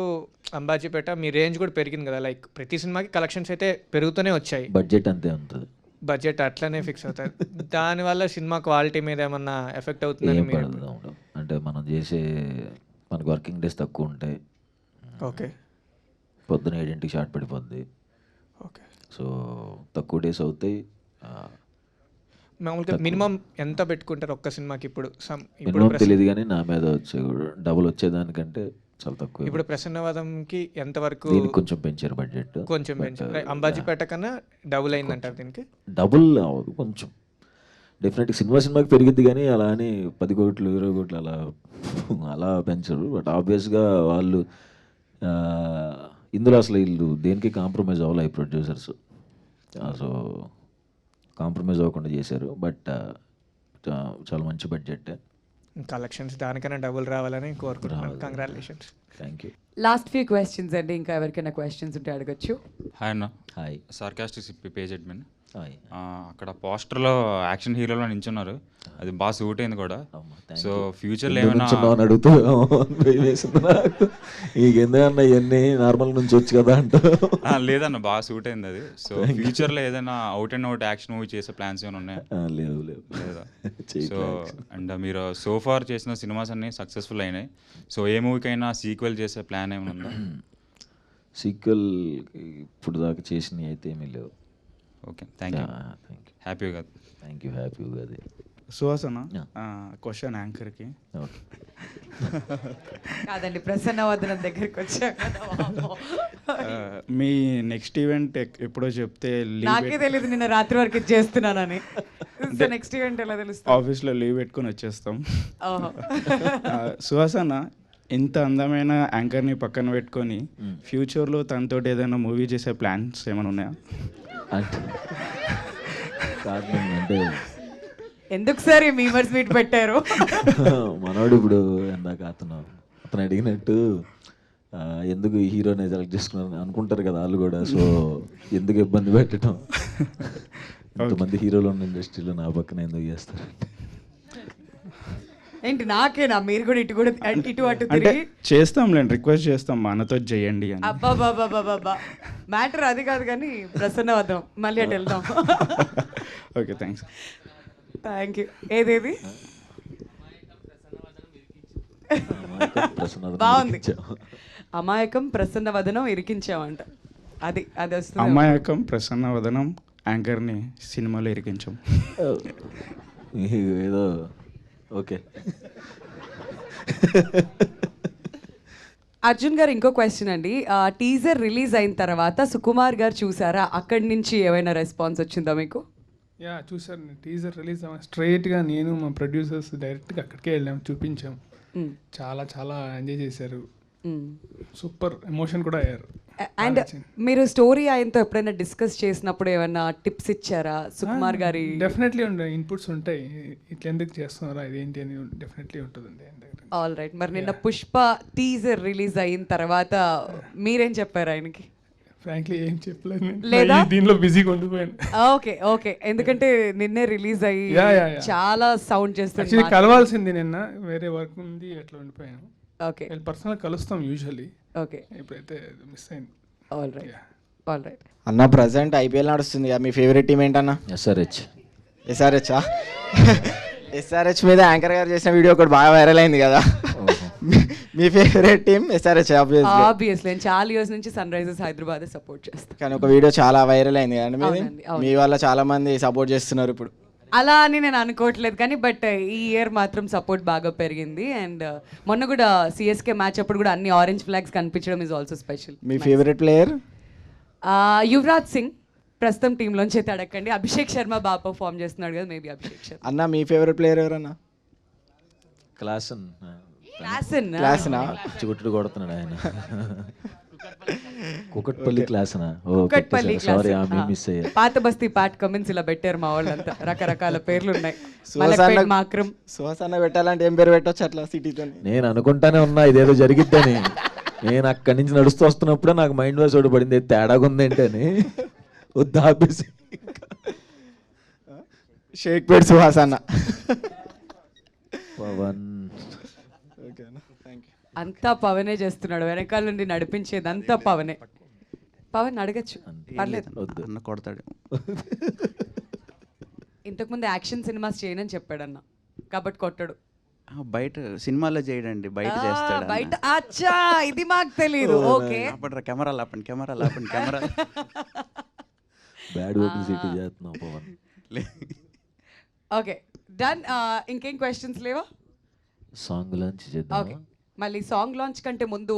Ambajipeta మీ రేంజ్ కూడా పెరిగింది కదా. లైక్ ప్రతి సినిమాకి కలెక్షన్స్ అయితే పెరుగుతూనే వచ్చాయి, బడ్జెట్ అంతే ఉంటుంది, బడ్జెట్ అట్లనే ఫిక్స్ అవుతారు. దానివల్ల సినిమా క్వాలిటీ మీద ఏమన్నా ఎఫెక్ట్ అవుతుందని ఏం పడదు. అంటే మనం చేసే మనకు వర్కింగ్ డేస్ తక్కువ ఉంటాయి. ఓకే, పొద్దున 7 షార్ట్ పడిపోద్ది. ఓకే, సో తక్కువ డేస్ అవుతాయి. మామూలుగా మినిమం ఎంత పెట్టుకుంటారు ఒక్క సినిమాకి? ఇప్పుడు మినిమం తెలియదు కానీ నా మీద వచ్చే డబుల్ వచ్చేదానికంటే చాలా తక్కువ. ఇప్పుడు ప్రసన్నవాదంకి ఎంతవరకు? దీనికి కొంచెం పెంచారు బడ్జెట్, కొంచెం పెంచారు. అంబాజీపేట కన్నా డబుల్ అయిందంటారు దీనికి? డబుల్ అవ్వదు, కొంచెం డెఫినెట్గా సినిమాకి పెరిగిద్ది కానీ అలా అని 10 కోట్లు 20 కోట్లు అలా పెంచరు. బట్ ఆబ్వియస్గా వాళ్ళు ఇందులో అసలు వీళ్ళు దేనికి కాంప్రమైజ్ అవ్వాలి, ఈ ప్రొడ్యూసర్స్. సో కాంప్రమైజ్ అవ్వకుండా చేశారు. బట్ చాలా మంచి బడ్జెట్, కలెక్షన్స్ దానికన్నా డబుల్ రావాలని కోరుకుంటున్నాను. Congratulations. Thank you. Last few questions అండి, ఇంకా ఎవరికైనా క్వశ్చన్స్ ఉంటే అడగచ్చు. హాయ్ అన్న. Hi. Sarcastic page admin. Hi. అక్కడ పోస్టర్లో యాక్షన్ హీరోలో నించున్నారు, అది బాగా సూట్ అయింది కూడా. సో ఫ్యూచర్లో ఏమైనా అడుగుతూ నీకెందుకన్నా ఇవన్నీ నార్మల్ నుంచి వచ్చు కదా అంటూ. లేదన్న, బాగా సూట్ అయింది అది. సో ఫ్యూచర్లో ఏదైనా out and out action movie చేసే ప్లాన్స్ ఏమైనా ఉన్నాయా? లేవు లేదా? సో అండ్ మీరు సో ఫార్ చేసిన సినిమాస్ అన్నీ సక్సెస్ఫుల్ అయినాయి. సో ఏ మూవీకైనా సీక్వెల్ చేసే ప్లాన్ ఏమైనా ఉందా? సీక్వెల్ ఇప్పుడు దాకా చేసినవి అయితే ఏమీ లేవు. Okay, thank you. Happy Ugadi. Thank you, happy Ugadi. సుహాసన క్వశ్చన్ యాంకర్కి. కాదండి, ప్రసన్నవదనం దగ్గరికి వచ్చాక మీ నెక్స్ట్ ఈవెంట్ ఎప్పుడో చెప్తే నాకే తెలియదు, నిన్న రాత్రి వరకు చేస్తున్నానని. నెక్స్ట్ ఈవెంట్ ఎలా తెలుస్తుంది? ఆఫీస్లో లీవ్ పెట్టుకొని వచ్చేస్తాం. సుహాసన ఇంత అందమైన యాంకర్ని పక్కన పెట్టుకొని ఫ్యూచర్లో తనతో ఏదైనా మూవీ చేసే ప్లాన్స్ ఏమైనా ఉన్నాయా? అంటే ఎందుకు సార్ ఈ మీమర్స్ మీట్ పెట్టారు? మనోడు ఇప్పుడు ఎందాక అతను అడిగినట్టు ఎందుకు ఈ హీరోని సెలెక్ట్ చేసుకున్నారని అనుకుంటారు కదా వాళ్ళు కూడా. సో ఎందుకు ఇబ్బంది పెట్టడం, ఇంతమంది హీరోలు ఉన్న ఇండస్ట్రీలో నా పక్కన ఎందుకు చేస్తారంటే ఏంటి నాకేనా? మీరు కూడా ఇటు కూడా ఇటు అటు అంటే తిరిగి చేస్తాంలేండి, రిక్వెస్ట్ చేస్తాం మా అన్నతో చేయండి అని. అబ్బాబాబాబాబా మ్యాటర్ అది కాదు కానీ ప్రసన్న వద్దాం, మళ్ళీ అటు వెళ్దాం. Okay thanks. Thank you. ఏదేది బాగుంది. అమాయకం ప్రసన్న వదనం ఇరికించామంట. అది అది వస్తుంది. అమాయకం ప్రసన్న వదనం యాంకర్ని సినిమాలో ఇరికించాం. ఏదో ఓకే. అర్జున్ గారు ఇంకో క్వశ్చన్ అండి. టీజర్ రిలీజ్ అయిన తర్వాత సుకుమార్ గారు చూసారా? అక్కడి నుంచి ఏమైనా రెస్పాన్స్ వచ్చిందా మీకు? యా చూసాను. టీజర్ రిలీజ్ స్ట్రైట్గా నేను మా ప్రొడ్యూసర్స్ డైరెక్ట్గా అక్కడికే వెళ్ళాము, చూపించాం. చాలా చాలా ఎంజాయ్ చేశారు, సూపర్ ఎమోషన్ కూడా అయ్యారు. అండ్ మీరు స్టోరీ ఆయనతో ఎప్పుడైనా డిస్కస్ చేసినప్పుడు ఏమైనా టిప్స్ ఇచ్చారా సుకుమార్ గారి? డెఫినెట్లీ ఉంటాయి, ఇన్పుట్స్ ఉంటాయి. ఇట్లా ఎందుకు చేస్తున్నారా ఇదేంటి అని డెఫినెట్లీ ఉంటుందండి. All right. మరి నిన్న పుష్ప టీజర్ రిలీజ్ అయిన తర్వాత మీరేం చెప్పారు ఆయనకి? ఫ్రాంక్లీ ఏం చెప్పలేదు, లేదా దీనిలో బిజీగా ఉండిపోయాను. Okay okay. ఎందుకంటే నిన్నే రిలీజ్ అయ్యి చాలా సౌండ్ చేస్తుంది. యాక్చువల్లీ కలవాల్సింది నిన్న, వేరే వర్క్ ఉంది, అట్లా ఉండిపోయాను. ఓకే. పర్సనల్ కలుస్తాం యూజువల్లీ. ఓకే. ఇప్పుడైతే మిస్ అయింది. All right all right. అన్న ప్రజెంట్ ఐపీఎల్ నడుస్తుంది కదా, మీ ఫేవరెట్ టీం ఏంటన్నా? ఎస్ఆర్హెచ్. ఎస్ఆర్హెచ్ ఎస్ఆర్హెచ్ మీద యాంకర్ గారు చేసిన వీడియో ఒకటి బాగా వైరల్ అయింది కదా. మీ ఫేవరెట్ టీం ఎస్ఆర్హెచ్? ఆబ్వియస్లీ నేను చాలా ఇయర్స్ నుంచి సన్ రైజర్స్ హైదరాబాద్ సపోర్ట్ చేస్తాను. కానీ ఒక వీడియో చాలా వైరల్ అయింది కదండి, మీ వల్ల చాలా మంది సపోర్ట్ చేస్తున్నారు ఇప్పుడు. అలా అని నేను అనుకోవట్లేదు కానీ బట్ ఈ ఇయర్ మాత్రం సపోర్ట్ బాగా పెరిగింది. అండ్ మొన్న కూడా సిఎస్కే మ్యాచ్ అప్పుడు కూడా అన్ని ఆరెంజ్ ఫ్లాగ్స్ కనిపించడం is also special. Me favourite player? Yuvraj Singh. ప్రస్తుతం టీంలోంచి అయితే అడగండి. అభిషేక్ శర్మ బాగా పర్ఫామ్ చేస్తున్నాడు కదా, మేబీ అభిషేక్ శర్మ. అన్న మీ ఫేవరెట్ ప్లేయర్ ఎవరన్నా? క్లాసన్. క్లాసనా? చుట్టుడు కొడుతున్నాడు ఆయన. కుకట్పల్లి క్లాసనా? కుకట్పల్లి సారీ మిస్ అయ్యా. పాత బస్తీ పాట్ కమెంట్స్ ఇలా పెట్టారు మా వాళ్ళంతా, రకరకాల పేర్లు ఉన్నాయి. సుహాసన్న పెట్టాలంటే ఏం పేరు పెట్టొచ్చు అట్లా సిటీతో? నేను అనుకుంటానే ఉన్నా ఇదేదో జరిగిద్దని. నేను అక్కడి నుంచి నడుస్తూ వస్తున్నప్పుడే నాకు మైండ్ వాయిస్ ఒకటి పడింది, తేడాగా ఉంది ఏంటి అని. వద్దు ఆపేసి షేక్ పేట్ సుహాసన్న. పవన్. అంతా పవనే చేస్తున్నాడు, వెనకాల నుండి నడిపించేది అంతా పవనే. పవన్ అడగచ్చు, పర్లేదు. అన్న కొడతాడు. ఇంతకుముందు యాక్షన్ సినిమాస్ చేయనని చెప్పాడన్న, కాబట్టి కొట్టడు. బయట సినిమాలో చేయడండి, బయట చేస్తాడు. బయట అచ్చా, ఇది మాకు తెలీదు. ఓకే. కెమెరా లాపండి, కెమెరా లాపండి, కెమెరా. బ్యాడ్ పబ్లిసిటీ చేస్తున్నాం పవన్. Okay done. ఇంకేం క్వశ్చన్స్ లేవా? సాంగ్ లాంచ్ చేద్దాం. ఓకే, మళ్ళీ సాంగ్ లాంచ్ కంటే ముందు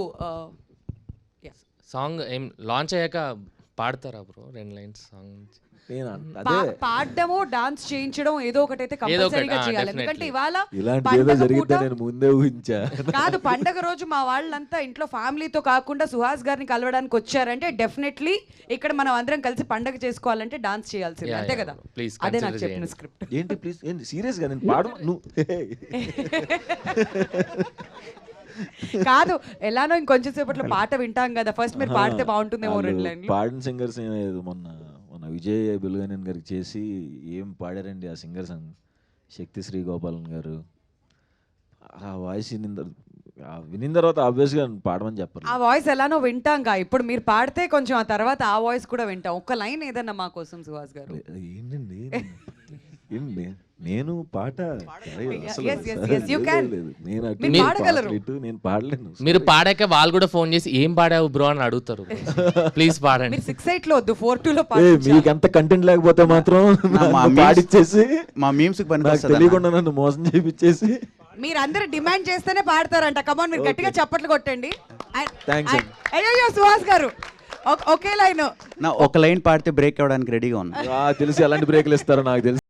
సాంగ్ ఏం లాంచ్ అయ్యాక పాడతారా బ్రో 2 లైన్స్ సాంగ్? పాడడము డాన్స్ చేయించడం ఏదో ఒకటి అయితే కంపల్సరీగా చేయాలి. ఎందుకంటే ఇవాళ నేను ముందే ఊహించా. కాదు, పండగ రోజు మా వాళ్ళంతా ఇంట్లో ఫ్యామిలీతో కాకుండా సుహాస్ గారిని కలవడానికి వచ్చారంటే డెఫినెట్లీ ఇక్కడ మనం అందరం కలిసి పండగ చేసుకోవాలంటే డాన్స్ చేయాల్సింది, అంతే కదా? అదే నాకు చెప్పిన స్క్రిప్ట్. ఏంటి ప్లీజ్, ఏంటి సీరియస్ గా? నేను పాడు కాదు, ఎలానో ఇంకొంచెం సేపట్లో పాట వింటాం కదా, ఫస్ట్ మీరు పాడితే బాగుంటుందేమో 2 లైన్లు. పాడిన సింగర్స్ మొన్న విజయ్ బెలుగనేన్ గారికి చేసి ఏం పాడారండి ఆ సింగర్స్. శక్తి శ్రీ గోపాలన్ గారు ఆ వాయిస్ వినిన తర్వాత ఆబ్వియస్గా పాడమని చెప్పారు. ఆ వాయిస్ ఎలానో వింటాంగా, ఇప్పుడు మీరు పాడితే కొంచెం ఆ తర్వాత ఆ వాయిస్ కూడా వింటాం. ఒక్క లైన్ ఏదన్నా మా కోసం సుహాస్ గారు. ఏంటండి నేను పాట నేను పాడలేను. మీరు పాడాక వాళ్ళు కూడా ఫోన్ చేసి ఏం పాడావు బ్రో అని అడుగుతారు. ప్లీజ్ పాడండి. 6-8 లో వద్దు, 4-2 లో మీకు ఎంత కంటెంట్ లేకపోతే మాత్రం పాడిచ్చేసి మా మీమ్స్ తెలియకుండా నన్ను మోసం చేయించేసి మీరందరూ డిమాండ్ చేస్తేనే పాడతారంట. కమాన్, మీరు గట్టిగా చప్పట్లు కొట్టండి. థాంక్స్ సుహాస్ గారు ఒకే లైన్, ఒక లైన్ పాడితే బ్రేక్ అవ్వడానికి రెడీగా ఉన్నా. తెలిసి ఎలాంటి బ్రేక్లు ఇస్తారో నాకు తెలుసు.